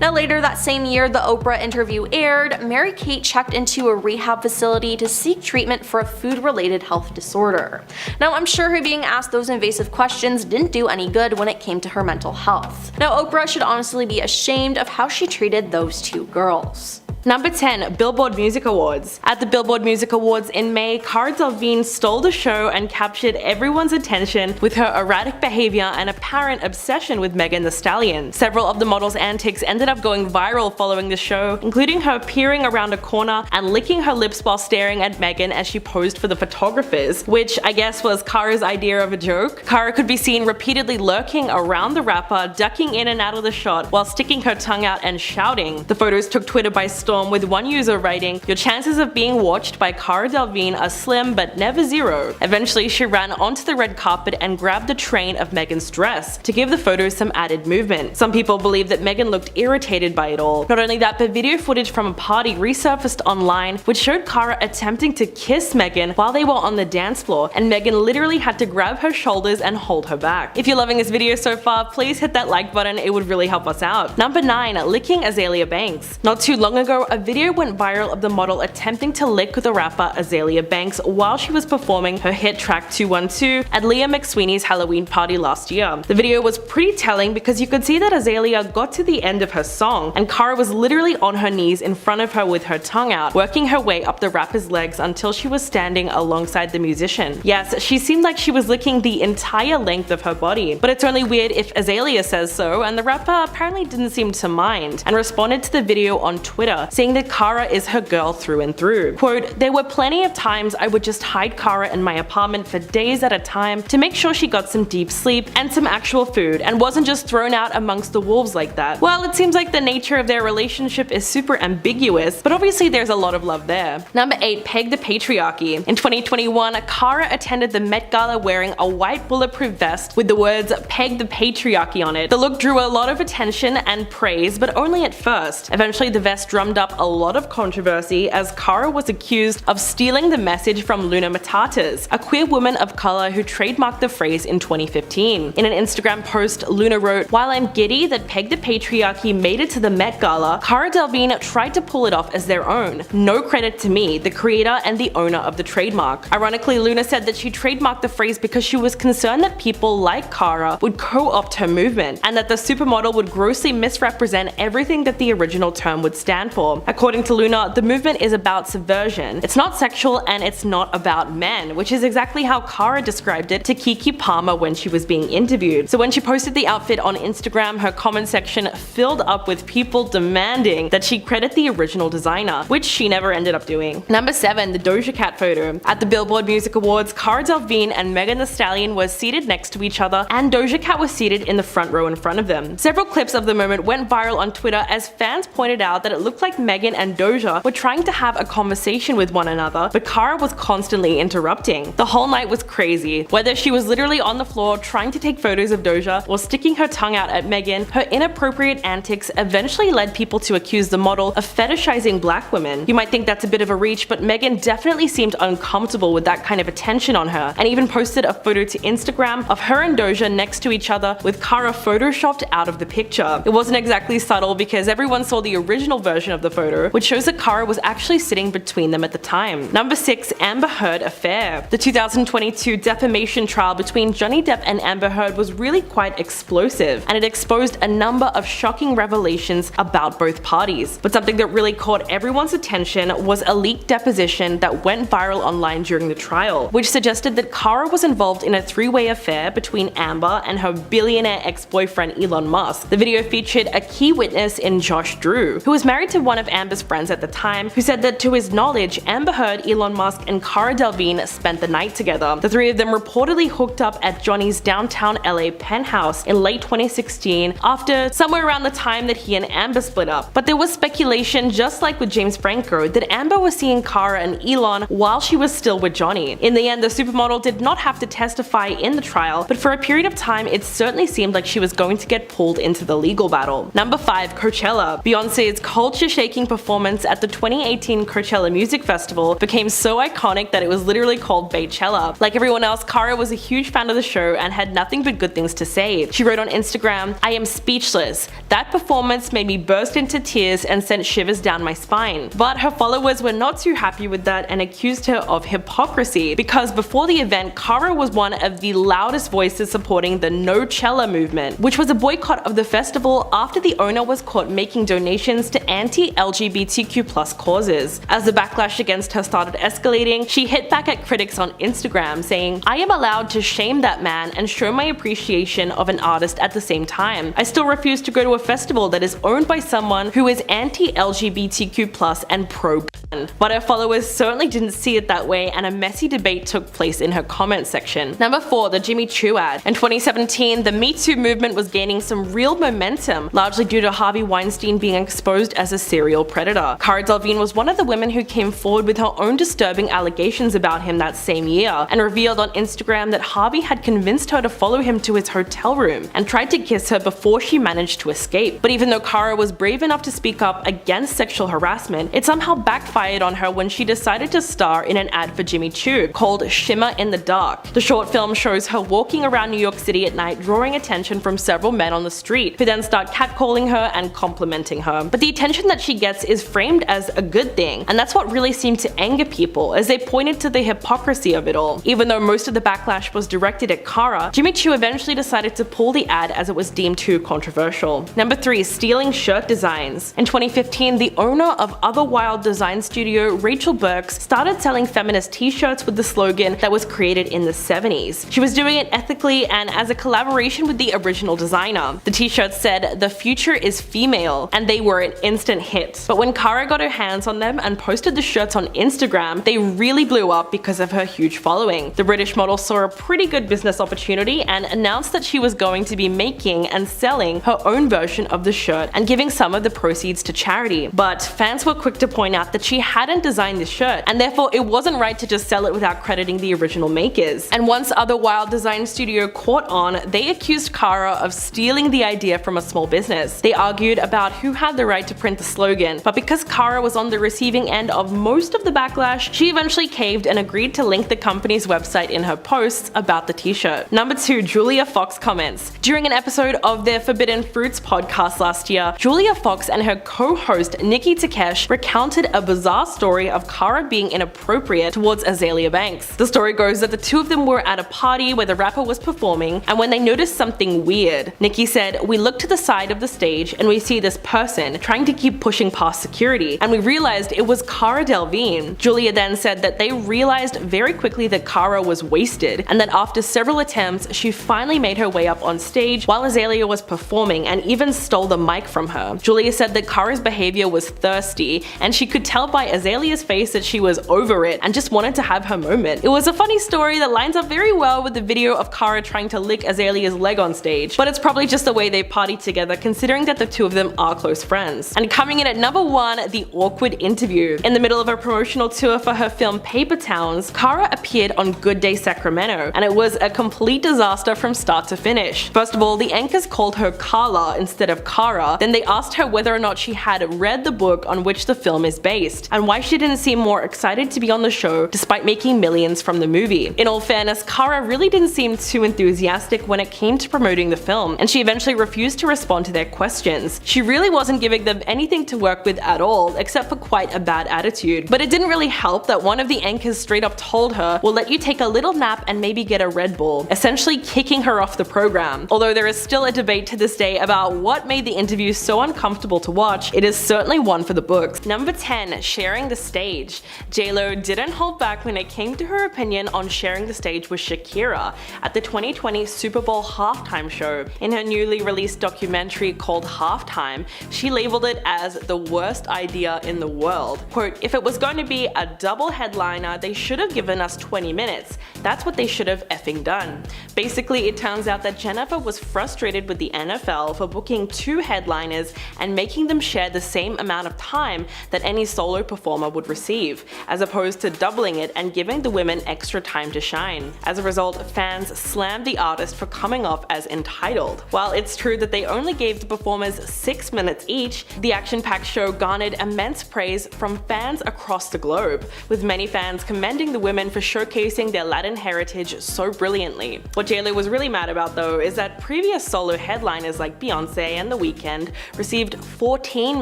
Now, later that same year the Oprah interview aired, Mary-Kate checked into a rehab facility to seek treatment for a food-related health disorder. Now, I'm sure her being asked those invasive questions didn't do any good when it came to her mental health. Now, Oprah should honestly be ashamed of how she treated those two girls. Number 10. Billboard Music Awards. At the Billboard Music Awards in May, Cara Delevingne stole the show and captured everyone's attention with her erratic behavior and apparent obsession with Megan Thee Stallion. Several of the model's antics ended up going viral following the show, including her peering around a corner and licking her lips while staring at Megan as she posed for the photographers, which I guess was Cara's idea of a joke. Cara could be seen repeatedly lurking around the rapper, ducking in and out of the shot while sticking her tongue out and shouting. The photos took Twitter by storm, with one user writing, "Your chances of being watched by Cara Delevingne are slim but never zero." Eventually, she ran onto the red carpet and grabbed the train of Megan's dress to give the photos some added movement. Some people believe that Megan looked irritated by it all. Not only that, but video footage from a party resurfaced online which showed Cara attempting to kiss Megan while they were on the dance floor, and Megan literally had to grab her shoulders and hold her back. If you're loving this video so far, please hit that like button, it would really help us out. Number 9. Licking Azalea Banks. Not too long ago, a video went viral of the model attempting to lick the rapper Azalea Banks while she was performing her hit track 212 at Leah McSweeney's Halloween party last year. The video was pretty telling because you could see that Azalea got to the end of her song, and Cara was literally on her knees in front of her with her tongue out, working her way up the rapper's legs until she was standing alongside the musician. Yes, she seemed like she was licking the entire length of her body, but it's only weird if Azalea says so, and the rapper apparently didn't seem to mind, and responded to the video on Twitter, saying that Cara is her girl through and through. Quote, "There were plenty of times I would just hide Cara in my apartment for days at a time to make sure she got some deep sleep and some actual food and wasn't just thrown out amongst the wolves like that." Well, it seems like the nature of their relationship is super ambiguous, but obviously there's a lot of love there. Number 8. Peg the Patriarchy. In 2021, Cara attended the Met Gala wearing a white bulletproof vest with the words "Peg the Patriarchy" on it. The look drew a lot of attention and praise, but only at first. Eventually, the vest drummed up a lot of controversy as Cara was accused of stealing the message from Luna Matata, a queer woman of color who trademarked the phrase in 2015. In an Instagram post, Luna wrote, "While I'm giddy that Peg the Patriarchy made it to the Met Gala, Cara Delevingne tried to pull it off as their own. No credit to me, the creator and the owner of the trademark." Ironically, Luna said that she trademarked the phrase because she was concerned that people like Cara would co-opt her movement, and that the supermodel would grossly misrepresent everything that the original term would stand for. floor. According to Luna, the movement is about subversion. It's not sexual and it's not about men, which is exactly how Cara described it to Keke Palmer when she was being interviewed. So when she posted the outfit on Instagram, her comment section filled up with people demanding that she credit the original designer, which she never ended up doing. Number 7, the Doja Cat photo. At the Billboard Music Awards, Cara Delevingne and Megan Thee Stallion were seated next to each other, and Doja Cat was seated in the front row in front of them. Several clips of the moment went viral on Twitter as fans pointed out that it looked like Megan and Doja were trying to have a conversation with one another, but Cara was constantly interrupting. The whole night was crazy. Whether she was literally on the floor trying to take photos of Doja or sticking her tongue out at Megan, her inappropriate antics eventually led people to accuse the model of fetishizing black women. You might think that's a bit of a reach, but Megan definitely seemed uncomfortable with that kind of attention on her, and even posted a photo to Instagram of her and Doja next to each other with Cara photoshopped out of the picture. It wasn't exactly subtle because everyone saw the original version of the photo, which shows that Cara was actually sitting between them at the time. Number 6, Amber Heard affair. The 2022 defamation trial between Johnny Depp and Amber Heard was really quite explosive, and it exposed a number of shocking revelations about both parties. But something that really caught everyone's attention was a leaked deposition that went viral online during the trial, which suggested that Cara was involved in a three-way affair between Amber and her billionaire ex-boyfriend Elon Musk. The video featured a key witness in Josh Drew, who was married to one of Amber's friends at the time, who said that to his knowledge, Amber Heard, Elon Musk, and Cara Delevingne spent the night together. The three of them reportedly hooked up at Johnny's downtown LA penthouse in late 2016 after somewhere around the time that he and Amber split up. But there was speculation, just like with James Franco, that Amber was seeing Cara and Elon while she was still with Johnny. In the end, the supermodel did not have to testify in the trial, but for a period of time it certainly seemed like she was going to get pulled into the legal battle. Number 5, Coachella. Beyoncé's culture-shaking performance at the 2018 Coachella Music Festival became so iconic that it was literally called Baychella. Like everyone else, Cara was a huge fan of the show and had nothing but good things to say. She wrote on Instagram, "I am speechless. That performance made me burst into tears and sent shivers down my spine." But her followers were not too happy with that and accused her of hypocrisy, because before the event, Cara was one of the loudest voices supporting the No-Chella movement, which was a boycott of the festival after the owner was caught making donations to anti-LGBTQ+ causes. As the backlash against her started escalating, she hit back at critics on Instagram saying, "I am allowed to shame that man and show my appreciation of an artist at the same time. I still refuse to go to a festival that is owned by someone who is anti-LGBTQ+ and pro-ban." But her followers certainly didn't see it that way, and a messy debate took place in her comment section. Number 4, the Jimmy Choo ad. In 2017, the Me Too movement was gaining some real momentum, largely due to Harvey Weinstein being exposed as a serial predator. Cara Delevingne was one of the women who came forward with her own disturbing allegations about him that same year, and revealed on Instagram that Harvey had convinced her to follow him to his hotel room and tried to kiss her before she managed to escape. But even though Cara was brave enough to speak up against sexual harassment, it somehow backfired on her when she decided to star in an ad for Jimmy Choo called Shimmer in the Dark. The short film shows her walking around New York City at night, drawing attention from several men on the street, who then start catcalling her and complimenting her. But the attention that she gets is framed as a good thing, and that's what really seemed to anger people, as they pointed to the hypocrisy of it all. Even though most of the backlash was directed at Cara, Jimmy Choo eventually decided to pull the ad as it was deemed too controversial. Number 3, stealing shirt designs. In 2015, the owner of Other Wild design studio, Rachel Burks, started selling feminist t-shirts with the slogan that was created in the 70s. She was doing it ethically and as a collaboration with the original designer. The t-shirts said, "The future is female," and they were an instant hit. But when Cara got her hands on them and posted the shirts on Instagram, they really blew up because of her huge following. The British model saw a pretty good business opportunity and announced that she was going to be making and selling her own version of the shirt and giving some of the proceeds to charity. But fans were quick to point out that she hadn't designed this shirt, and therefore it wasn't right to just sell it without crediting the original makers. And once Other Wild design studio caught on, they accused Cara of stealing the idea from a small business. They argued about who had the right to print the slogan, but because Cara was on the receiving end of most of the backlash, she eventually caved and agreed to link the company's website in her posts about the t-shirt. Number 2, Julia Fox comments. During an episode of their Forbidden Fruits podcast last year, Julia Fox and her co-host Nikki Takesh recounted a bizarre story of Cara being inappropriate towards Azealia Banks. The story goes that the two of them were at a party where the rapper was performing, and when they noticed something weird, Nikki said, "We look to the side of the stage and we see this person trying to keep pushing pushing past security, and we realized it was Cara Delevingne. Julia then said that they realized very quickly that Cara was wasted, and that after several attempts, she finally made her way up on stage while Azalea was performing and even stole the mic from her. Julia said that Cara's behavior was thirsty, and she could tell by Azalea's face that she was over it and just wanted to have her moment. It was a funny story that lines up very well with the video of Cara trying to lick Azalea's leg on stage, but it's probably just the way they partied together considering that the two of them are close friends. And coming in at number 1, the awkward interview. In the middle of a promotional tour for her film Paper Towns, Cara appeared on Good Day Sacramento, and it was a complete disaster from start to finish. First of all, the anchors called her Carla instead of Cara, then they asked her whether or not she had read the book on which the film is based, and why she didn't seem more excited to be on the show despite making millions from the movie. In all fairness, Cara really didn't seem too enthusiastic when it came to promoting the film, and she eventually refused to respond to their questions. She really wasn't giving them anything to work with at all, except for quite a bad attitude. But it didn't really help that one of the anchors straight up told her, "We'll let you take a little nap and maybe get a Red Bull," essentially kicking her off the program. Although there is still a debate to this day about what made the interview so uncomfortable to watch, it is certainly one for the books. Number 10, sharing the stage. J-Lo didn't hold back when it came to her opinion on sharing the stage with Shakira at the 2020 Super Bowl halftime show. In her newly released documentary called Halftime, she labeled it as the worst idea in the world. Quote, "If it was going to be a double headliner, they should have given us 20 minutes. That's what they should have effing done." Basically, it turns out that Jennifer was frustrated with the NFL for booking 2 headliners and making them share the same amount of time that any solo performer would receive, as opposed to doubling it and giving the women extra time to shine. As a result, fans slammed the artist for coming off as entitled. While it's true that they only gave the performers 6 minutes each, the action-packed show garnered immense praise from fans across the globe, with many fans commending the women for showcasing their Latin heritage so brilliantly. What J-Lo was really mad about though is that previous solo headliners like Beyonce and The Weeknd received 14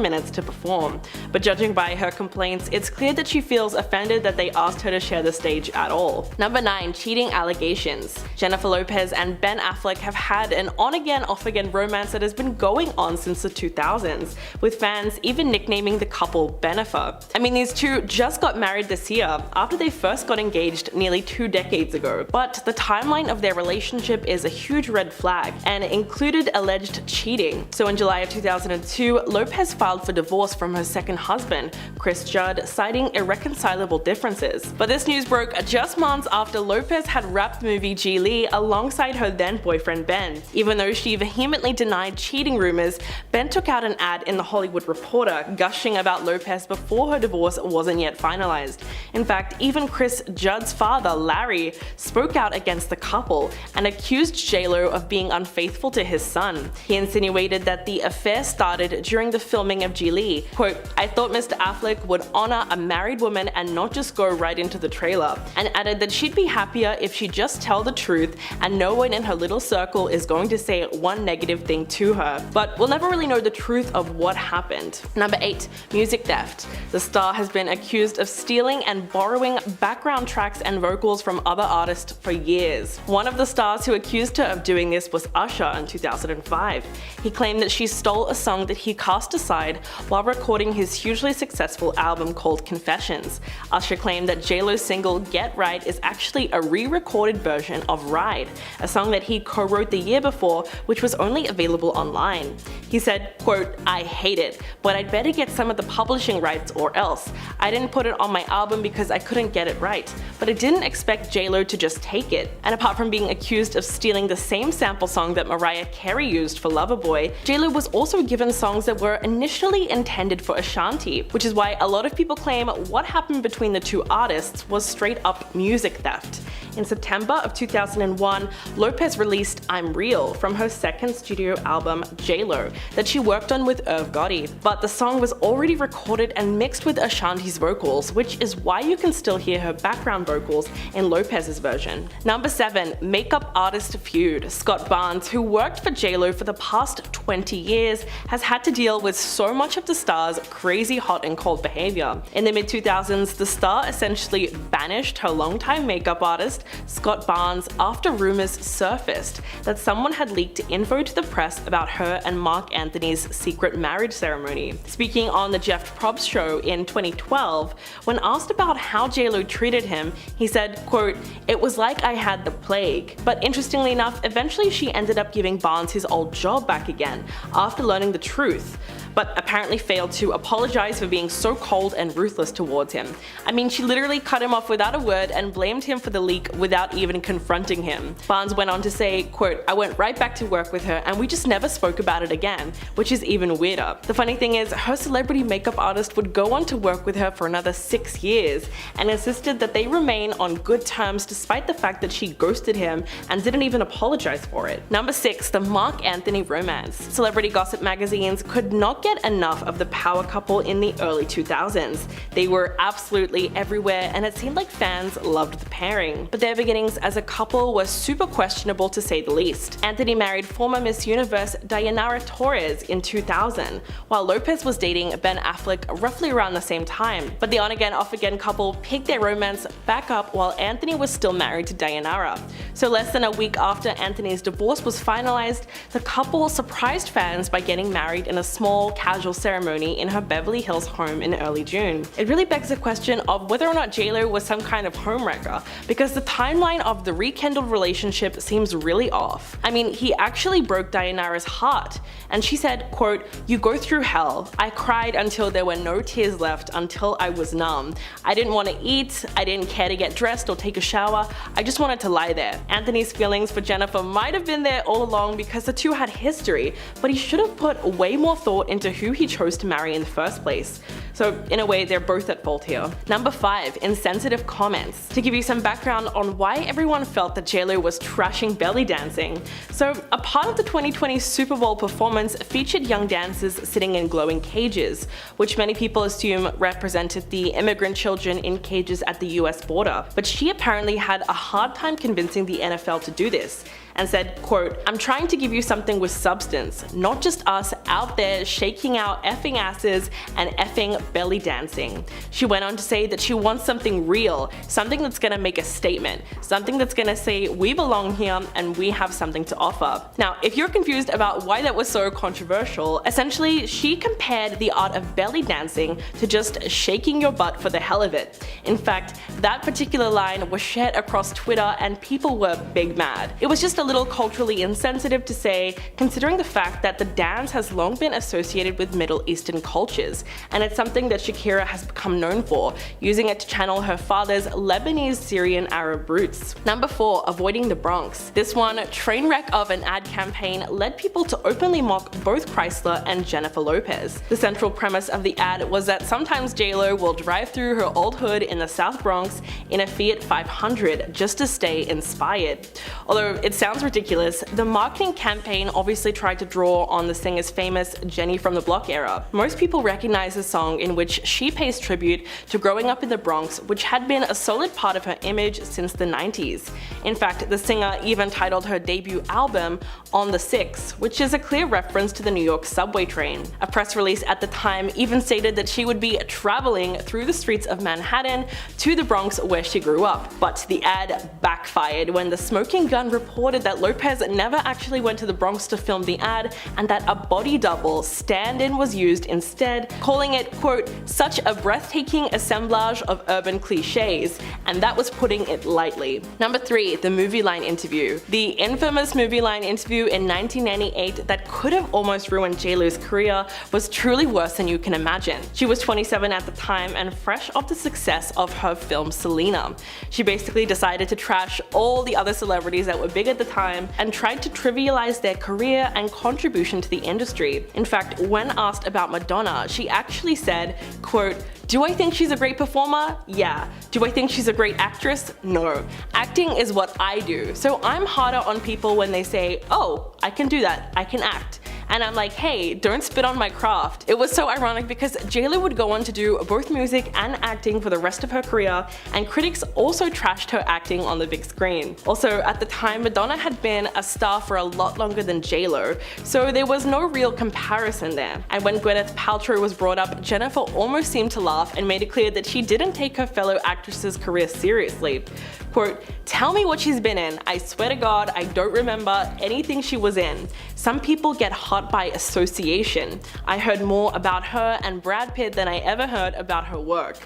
minutes to perform, but judging by her complaints, it's clear that she feels offended that they asked her to share the stage at all. Number 9, cheating allegations. Jennifer Lopez and Ben Affleck have had an on-again, off-again romance that has been going on since the 2000s, with fans even nicknaming the couple Benifer. I mean, these two just got married this year, after they first got engaged nearly 2 decades ago, but the timeline of their relationship is a huge red flag, and included alleged cheating. So in July of 2002, Lopez filed for divorce from her second husband, Chris Judd, citing irreconcilable differences. But this news broke just months after Lopez had wrapped the movie Glee alongside her then boyfriend Ben. Even though she vehemently denied cheating rumors, Ben took out an ad in The Hollywood Reporter gushing about Lopez before her divorce wasn't yet finalized. In fact, even Chris Judd's father, Larry, spoke out against the couple and accused J-Lo of being unfaithful to his son. He insinuated that the affair started during the filming of Glee. Quote, "I thought Mr. Affleck would honor a married woman and not just go right into the trailer," and added that she'd be happier if she'd just tell the truth and no one in her little circle is going to say one negative thing to her. But we'll never really know the truth of what happened. Number 8, music theft. The star has been accused of stealing and borrowing background tracks and vocals from other artists for years. One of the stars who accused her of doing this was Usher in 2005. He claimed that she stole a song that he cast aside while recording his hugely successful album called Confessions. Usher claimed that J-Lo's single Get Right is actually a re-recorded version of Ride, a song that he co-wrote the year before, which was only available online. He said, quote, "I hate it, but I'd better get some of the publishing rights or else. I didn't put it on my album because I couldn't get it right, but I didn't expect J-Lo to just take it." And apart from being accused of stealing the same sample song that Mariah Carey used for Loverboy, J-Lo was also given songs that were initially intended for Ashanti, which is why a lot of people claim what happened between the two artists was straight up music theft. In September of 2001, Lopez released I'm Real from her second studio album, J-Lo, that she worked on with Irv Gotti, but the song was already recorded and mixed with Ashanti's vocals, which is why you can still hear her background vocals in Lopez's version. Number 7, makeup artist feud. Scott Barnes, who worked for J-Lo for the past 20 years, has had to deal with so much of the star's crazy hot and cold behavior. In the mid-2000s, the star essentially banished her longtime makeup artist, Scott Barnes, after rumors surfaced that someone had leaked info to the press about her and Mark Anthony's secret marriage ceremony. ceremony. Speaking on the Jeff Probst show in 2012, when asked about how J-Lo treated him, he said, quote, "It was like I had the plague." But interestingly enough, eventually she ended up giving Barnes his old job back again after learning the truth, but apparently failed to apologize for being so cold and ruthless towards him. I mean, she literally cut him off without a word and blamed him for the leak without even confronting him. Barnes went on to say, quote, "I went right back to work with her and we just never spoke about it again," which is even weirder. The funny thing is, her celebrity makeup artist would go on to work with her for another 6 years and insisted that they remain on good terms despite the fact that she ghosted him and didn't even apologize for it. Number 6, the Mark Anthony romance. Celebrity gossip magazines could not get enough of the power couple in the early 2000s. They were absolutely everywhere and it seemed like fans loved the pairing. But their beginnings as a couple were super questionable to say the least. Anthony married former Miss Universe Dayanara Torres in 2000, while Lopez was dating Ben Affleck roughly around the same time. But the on-again, off-again couple picked their romance back up while Anthony was still married to Dayanara. So less than a week after Anthony's divorce was finalized, the couple surprised fans by getting married in a small, casual ceremony in her Beverly Hills home in early June. It really begs the question of whether or not J-Lo was some kind of homewrecker, because the timeline of the rekindled relationship seems really off. I mean, he actually broke Dayanara's heart, and she said, quote, "You go through hell. I cried until there were no tears left, until I was numb. I didn't want to eat, I didn't care to get dressed or take a shower, I just wanted to lie there." Anthony's feelings for Jennifer might have been there all along because the two had history, but he should have put way more thought into who he chose to marry in the first place. So in a way, they're both at fault here. Number 5, insensitive comments. To give you some background on why everyone felt that J-Lo was trashing belly dancing. So a part of the 2020 Super Bowl performance featured young dancers sitting in glowing cages, which many people assume represented the immigrant children in cages at the US border. But she apparently had a hard time convincing the NFL to do this, and said, quote, "I'm trying to give you something with substance, not just us out there shaking out effing asses and effing belly dancing." She went on to say that she wants something real, something that's gonna make a statement, something that's gonna say we belong here and we have something to offer. Now, if you're confused about why that was so controversial, essentially she compared the art of belly dancing to just shaking your butt for the hell of it. In fact, that particular line was shared across Twitter and people were big mad. It was just a little culturally insensitive to say, considering the fact that the dance has long been associated with Middle Eastern cultures, and it's something that Shakira has become known for, using it to channel her father's Lebanese Syrian Arab roots. Number 4, avoiding the Bronx. This one, train wreck of an ad campaign, led people to openly mock both Chrysler and Jennifer Lopez. The central premise of the ad was that sometimes J-Lo will drive through her old hood in the South Bronx in a Fiat 500 just to stay inspired. Although it sounds ridiculous, the marketing campaign obviously tried to draw on the singer's famous Jenny from the Block era. Most people recognize the song in which she pays tribute to growing up in the Bronx, which had been a solid part of her image since the 90s. In fact, the singer even titled her debut album On the 6, which is a clear reference to the New York subway train. A press release at the time even stated that she would be traveling through the streets of Manhattan to the Bronx where she grew up. But the ad backfired when the Smoking Gun reported that Lopez never actually went to the Bronx to film the ad and that a body double stand-in was used instead, calling it, quote, "such a breathtaking assemblage of urban cliches," and that was putting it lightly. Number 3, the movie line interview. The infamous movie line interview in 1998 that could have almost ruined J-Lo's career was truly worse than you can imagine. She was 27 at the time and fresh off the success of her film Selena. She basically decided to trash all the other celebrities that were big at the time and tried to trivialize their career and contribution to the industry. In fact, when asked about Madonna, she actually said, quote, "Do I think she's a great performer? Yeah. Do I think she's a great actress? No. Acting is what I do, so I'm harder on people when they say, oh, I can do that, I can act. And I'm like, hey, don't spit on my craft." It was so ironic because J-Lo would go on to do both music and acting for the rest of her career, and critics also trashed her acting on the big screen. Also, at the time, Madonna had been a star for a lot longer than J-Lo, so there was no real comparison there. And when Gwyneth Paltrow was brought up, Jennifer almost seemed to laugh and made it clear that she didn't take her fellow actress's career seriously. Quote, "Tell me what she's been in. I swear to God, I don't remember anything she was in. Some people get hot but by association. I heard more about her and Brad Pitt than I ever heard about her work.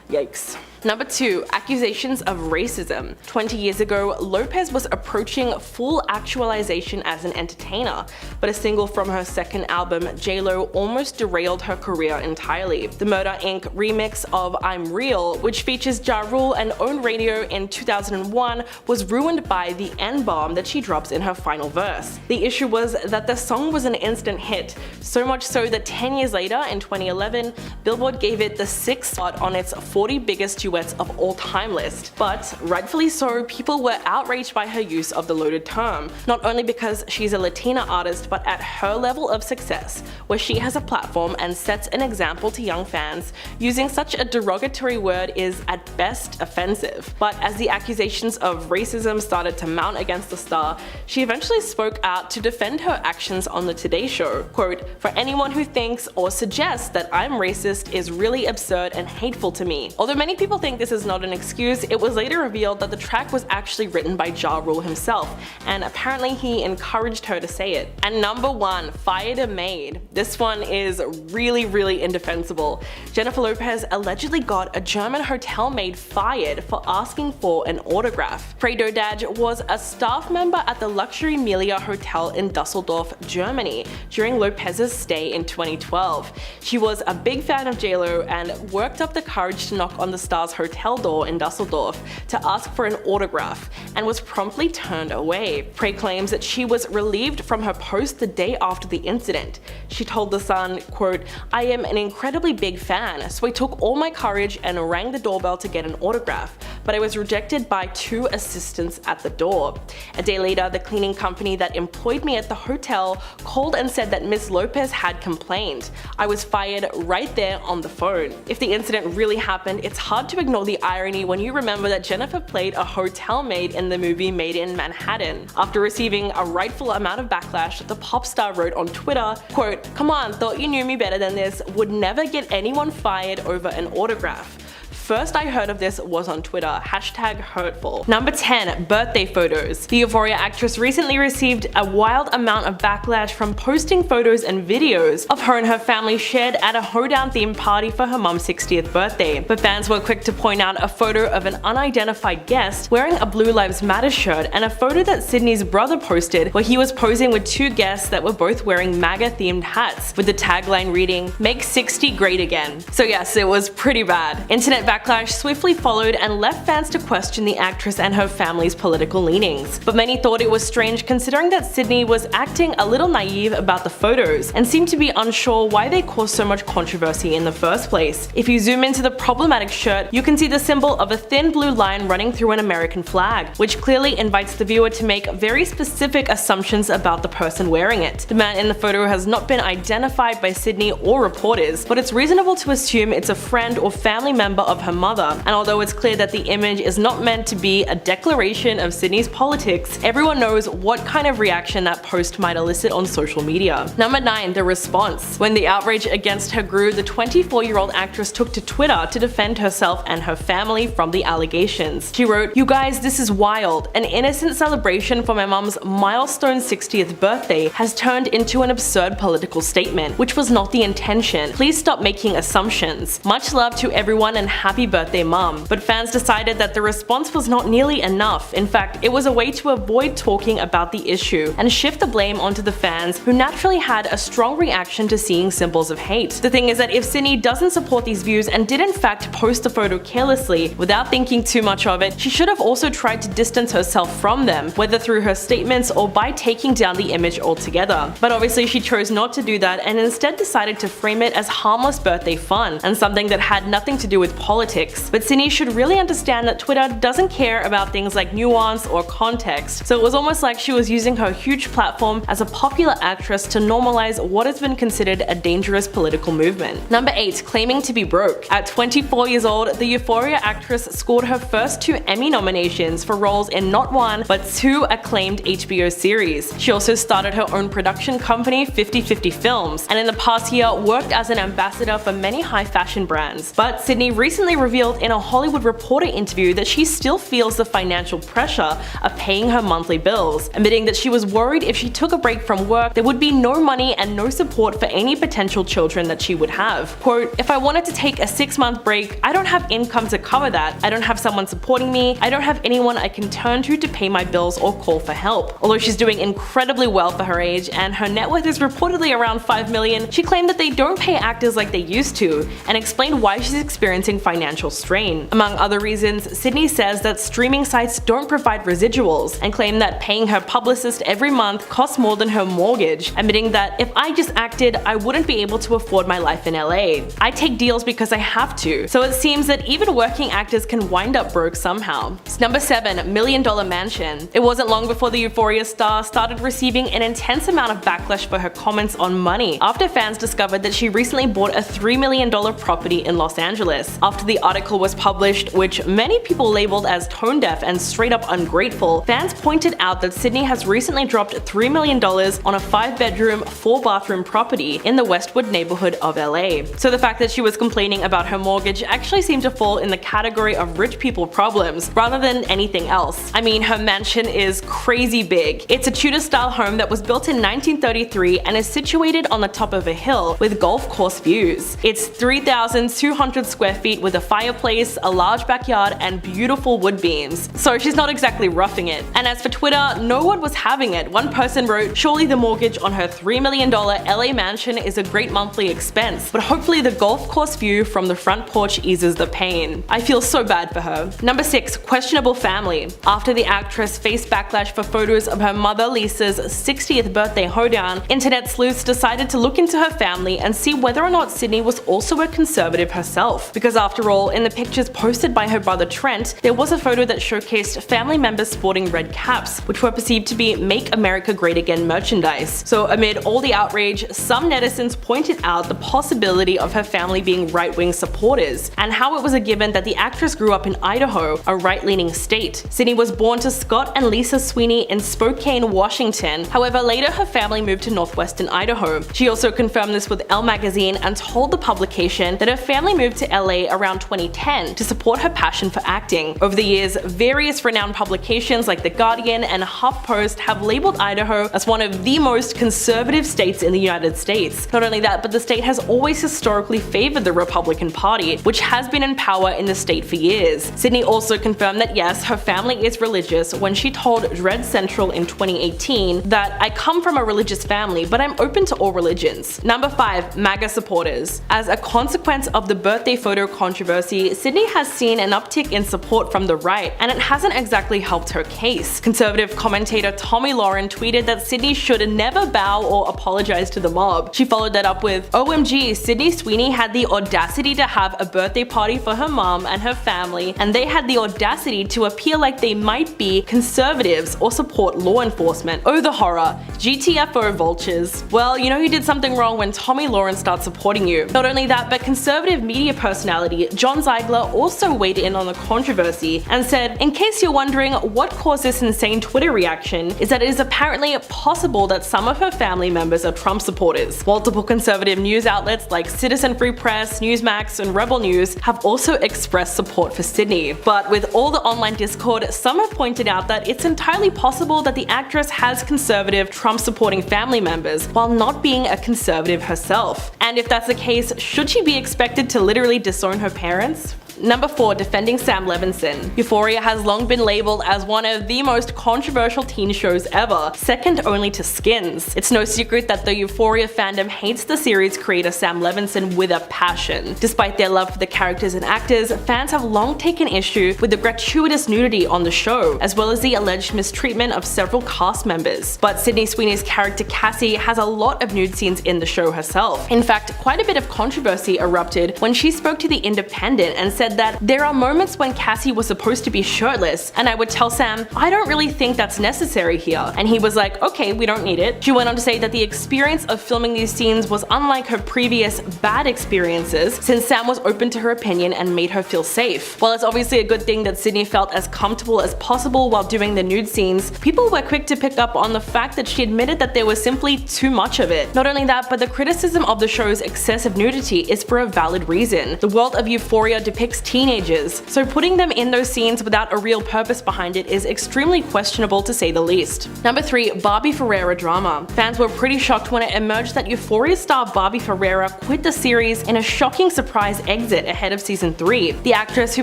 Yikes. Number 2, accusations of racism. 20 years ago, Lopez was approaching full actualization as an entertainer, but a single from her second album, J.Lo, almost derailed her career entirely. The Murder Inc. remix of I'm Real, which features Ja Rule and Own Radio in 2001, was ruined by the N-bomb that she drops in her final verse. The issue was that the song was an instant hit, so much so that 10 years later, in 2011, Billboard gave it the 6th spot on its 40 biggest duets of all time list. But rightfully so, people were outraged by her use of the loaded term, not only because she's a Latina artist, but at her level of success, where she has a platform and sets an example to young fans. Using such a derogatory word is at best offensive. But as the accusations of racism started to mount against the star, she eventually spoke out to defend her actions on the Today Show. Quote, "For anyone who thinks or suggests that I'm racist is really absurd and hateful to me." Although many people think this is not an excuse, it was later revealed that the track was actually written by Ja Rule himself, and apparently he encouraged her to say it. And number 1, fired a maid. This one is really indefensible. Jennifer Lopez allegedly got a German hotel maid fired for asking for an autograph. Frey Dodaj was a staff member at the luxury Melia Hotel in Dusseldorf, Germany, during Lopez's stay in 2012. She was a big fan of J.Lo and worked up the courage to knock on the star's hotel door in Dusseldorf to ask for an autograph, and was promptly turned away. Frey claims that she was relieved from her post the day after the incident. She told The Sun, quote, "I am an incredibly big fan, so I took all my courage and rang the doorbell to get an autograph, but I was rejected by 2 assistants at the door. A day later, the cleaning company that employed me at the hotel called and said that Miss Lopez had complained. I was fired right there on the phone." If the incident really happened, it's hard to ignore the irony when you remember that Jennifer played a hotel maid in the movie Made in Manhattan. After receiving a rightful amount of backlash, the pop star wrote on Twitter, quote, "Come on, thought you knew me better than this, would never get anyone fired over an autograph. First I heard of this was on Twitter, #hurtful. Number 10, birthday photos. The Euphoria actress recently received a wild amount of backlash from posting photos and videos of her and her family shared at a hoedown themed party for her mom's 60th birthday. But fans were quick to point out a photo of an unidentified guest wearing a Blue Lives Matter shirt and a photo that Sydney's brother posted where he was posing with 2 guests that were both wearing MAGA themed hats, with the tagline reading, "Make 60 great again." So yes, it was pretty bad. Internet backlash swiftly followed and left fans to question the actress and her family's political leanings. But many thought it was strange considering that Sydney was acting a little naive about the photos and seemed to be unsure why they caused so much controversy in the first place. If you zoom into the problematic shirt, you can see the symbol of a thin blue line running through an American flag, which clearly invites the viewer to make very specific assumptions about the person wearing it. The man in the photo has not been identified by Sydney or reporters, but it's reasonable to assume it's a friend or family member of her mother, and although it's clear that the image is not meant to be a declaration of Sydney's politics, everyone knows what kind of reaction that post might elicit on social media. Number 9, the response. When the outrage against her grew, the 24-year-old actress took to Twitter to defend herself and her family from the allegations. She wrote, "You guys, this is wild. An innocent celebration for my mom's milestone 60th birthday has turned into an absurd political statement, which was not the intention. Please stop making assumptions. Much love to everyone and happy birthday, mom." But fans decided that the response was not nearly enough. In fact, it was a way to avoid talking about the issue and shift the blame onto the fans who naturally had a strong reaction to seeing symbols of hate. The thing is that if Sydney doesn't support these views and did in fact post the photo carelessly without thinking too much of it, she should have also tried to distance herself from them, whether through her statements or by taking down the image altogether. But obviously she chose not to do that and instead decided to frame it as harmless birthday fun and something that had nothing to do with politics. But Sydney should really understand that Twitter doesn't care about things like nuance or context, so it was almost like she was using her huge platform as a popular actress to normalize what has been considered a dangerous political movement. Number 8, claiming to be broke. At 24 years old, the Euphoria actress scored her first 2 Emmy nominations for roles in not 1 but 2 acclaimed HBO series. She also started her own production company, 50/50 Films, and in the past year worked as an ambassador for many high fashion brands. But Sydney recently recently revealed in a Hollywood Reporter interview that she still feels the financial pressure of paying her monthly bills, admitting that she was worried if she took a break from work, there would be no money and no support for any potential children that she would have. Quote, "If I wanted to take a 6-month break, I don't have income to cover that. I don't have someone supporting me. I don't have anyone I can turn to pay my bills or call for help." Although she's doing incredibly well for her age and her net worth is reportedly around $5 million, she claimed that they don't pay actors like they used to and explained why she's experiencing financial strain. Among other reasons, Sydney says that streaming sites don't provide residuals and claimed that paying her publicist every month costs more than her mortgage, admitting that if I just acted, I wouldn't be able to afford my life in LA. I take deals because I have to. So it seems that even working actors can wind up broke somehow. Number 7, $1 million mansion. It wasn't long before the Euphoria star started receiving an intense amount of backlash for her comments on money after fans discovered that she recently bought a $3 million property in Los Angeles. After the article was published, which many people labeled as tone deaf and straight up ungrateful, fans pointed out that Sydney has recently dropped $3 million on a 5-bedroom, 4-bathroom property in the Westwood neighborhood of LA. So the fact that she was complaining about her mortgage actually seemed to fall in the category of rich people problems rather than anything else. I mean, her mansion is crazy big. It's a Tudor-style home that was built in 1933 and is situated on the top of a hill with golf course views. It's 3,200 square feet with a fireplace, a large backyard, and beautiful wood beams. So she's not exactly roughing it. And as for Twitter, no one was having it. One person wrote, "Surely the mortgage on her $3 million LA mansion is a great monthly expense, but hopefully the golf course view from the front porch eases the pain." I feel so bad for her. Number 6, questionable family. After the actress faced backlash for photos of her mother Lisa's 60th birthday hoedown, internet sleuths decided to look into her family and see whether or not Sydney was also a conservative herself. Because after all, in the pictures posted by her brother Trent, there was a photo that showcased family members sporting red caps, which were perceived to be Make America Great Again merchandise. So amid all the outrage, some netizens pointed out the possibility of her family being right-wing supporters, and how it was a given that the actress grew up in Idaho, a right-leaning state. Sydney was born to Scott and Lisa Sweeney in Spokane, Washington. However, later her family moved to northwestern Idaho. She also confirmed this with Elle magazine and told the publication that her family moved to LA around 2010 to support her passion for acting. Over the years, various renowned publications like The Guardian and HuffPost have labeled Idaho as one of the most conservative states in the United States. Not only that, but the state has always historically favored the Republican Party, which has been in power in the state for years. Sydney also confirmed that yes, her family is religious when she told Dread Central in 2018 that "I come from a religious family, but I'm open to all religions." Number 5, MAGA supporters. As a consequence of the birthday photo controversy, Sydney has seen an uptick in support from the right, and it hasn't exactly helped her case. Conservative commentator Tommy Lauren tweeted that Sydney should never bow or apologize to the mob. She followed that up with, "OMG, Sydney Sweeney had the audacity to have a birthday party for her mom and her family, and they had the audacity to appear like they might be conservatives or support law enforcement. Oh, the horror. GTFO vultures." Well, you know you did something wrong when Tommy Lauren starts supporting you. Not only that, but conservative media personality John Ziegler also weighed in on the controversy and said, "In case you're wondering what caused this insane Twitter reaction, is that it is apparently possible that some of her family members are Trump supporters." Multiple conservative news outlets like Citizen Free Press, Newsmax, and Rebel News have also expressed support for Sydney. But with all the online discord, some have pointed out that it's entirely possible that the actress has conservative, Trump-supporting family members while not being a conservative herself. And if that's the case, should she be expected to literally disown her parents? Number 4, defending Sam Levinson. Euphoria has long been labeled as one of the most controversial teen shows ever, second only to Skins. It's no secret that the Euphoria fandom hates the series creator Sam Levinson with a passion. Despite their love for the characters and actors, fans have long taken issue with the gratuitous nudity on the show, as well as the alleged mistreatment of several cast members. But Sydney Sweeney's character Cassie has a lot of nude scenes in the show herself. In fact, quite a bit of controversy erupted when she spoke to The Independent and said that there are moments when Cassie was supposed to be shirtless, and I would tell Sam, "I don't really think that's necessary here." And he was like, "Okay, we don't need it." She went on to say that the experience of filming these scenes was unlike her previous bad experiences, since Sam was open to her opinion and made her feel safe. While it's obviously a good thing that Sydney felt as comfortable as possible while doing the nude scenes, people were quick to pick up on the fact that she admitted that there was simply too much of it. Not only that, but the criticism of the show's excessive nudity is for a valid reason. The world of Euphoria depicts 6 teenagers, so putting them in those scenes without a real purpose behind it is extremely questionable to say the least. Number 3. Barbie Ferreira drama. Fans were pretty shocked when it emerged that Euphoria star Barbie Ferreira quit the series in a shocking surprise exit ahead of season 3. The actress who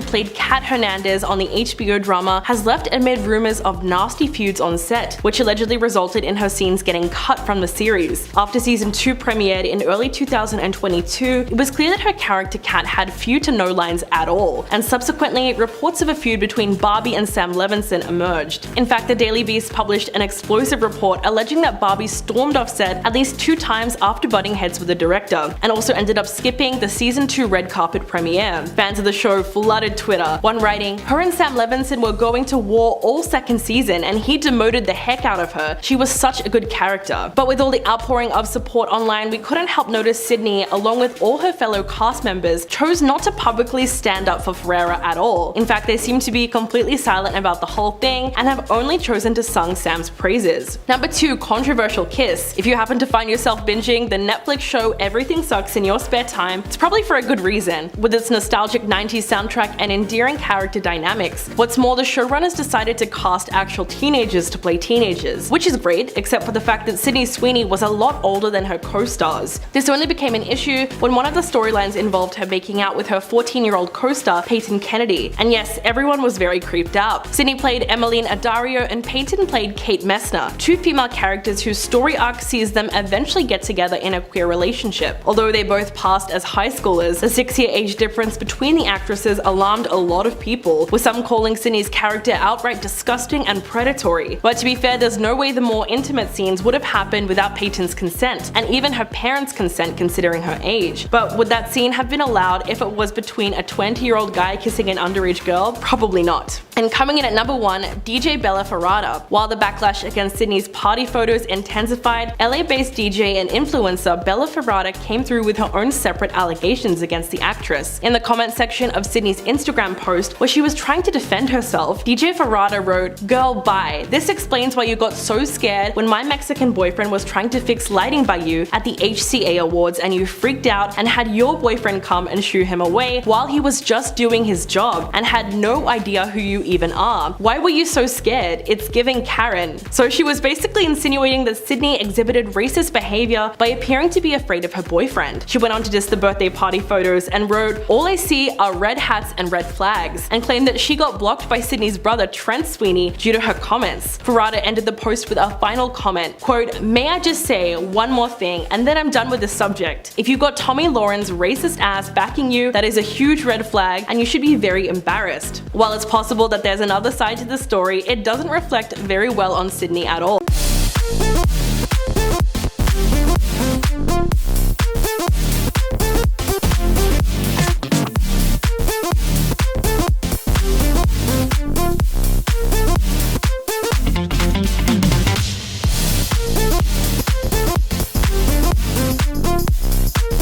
played Kat Hernandez on the HBO drama has left amid rumors of nasty feuds on set, which allegedly resulted in her scenes getting cut from the series. After season 2 premiered in early 2022, it was clear that her character Kat had few to no lines at all, and subsequently reports of a feud between Barbie and Sam Levinson emerged. In fact, the Daily Beast published an explosive report alleging that Barbie stormed off set at least 2 times after butting heads with the director, and also ended up skipping the season 2 red carpet premiere. Fans of the show flooded Twitter, one writing, "Her and Sam Levinson were going to war all second season and he demoted the heck out of her. She was such a good character." But with all the outpouring of support online, we couldn't help notice Sydney, along with all her fellow cast members, chose not to publicly stand up for Ferreira at all. In fact, they seem to be completely silent about the whole thing and have only chosen to sing Sam's praises. Number 2. Controversial kiss. If you happen to find yourself binging the Netflix show Everything Sucks in your spare time, it's probably for a good reason. With its nostalgic 90s soundtrack and endearing character dynamics. What's more, the showrunners decided to cast actual teenagers to play teenagers, which is great, except for the fact that Sydney Sweeney was a lot older than her co-stars. This only became an issue when one of the storylines involved her making out with her 14-year-old co-star Peyton Kennedy, and yes, everyone was very creeped out. Sydney played Emmeline Addario and Peyton played Kate Messner, 2 female characters whose story arc sees them eventually get together in a queer relationship. Although they both passed as high schoolers, the 6-year age difference between the actresses alarmed a lot of people, with some calling Sydney's character outright disgusting and predatory. But to be fair, there's no way the more intimate scenes would have happened without Peyton's consent, and even her parents' consent considering her age. But would that scene have been allowed if it was between a 20-year-old guy kissing an underage girl? Probably not. And coming in at number 1, DJ Bella Ferrata. While the backlash against Sydney's party photos intensified, LA-based DJ and influencer Bella Ferrata came through with her own separate allegations against the actress. In the comment section of Sydney's Instagram post, where she was trying to defend herself, DJ Ferrata wrote, "Girl, bye. This explains why you got so scared when my Mexican boyfriend was trying to fix lighting by you at the HCA Awards and you freaked out and had your boyfriend come and shoo him away while he was just doing his job and had no idea who you even are. Why were you so scared? It's giving Karen." So she was basically insinuating that Sydney exhibited racist behavior by appearing to be afraid of her boyfriend. She went on to diss the birthday party photos and wrote, "All I see are red hats and red flags," and claimed that she got blocked by Sydney's brother Trent Sweeney due to her comments. Ferrata ended the post with a final comment, quote, "May I just say one more thing and then I'm done with the subject. If you got Tommy Lauren's racist ass backing you, that is a huge red flag and you should be very embarrassed." While it's possible that there's another side to the story, it doesn't reflect very well on Sydney at all.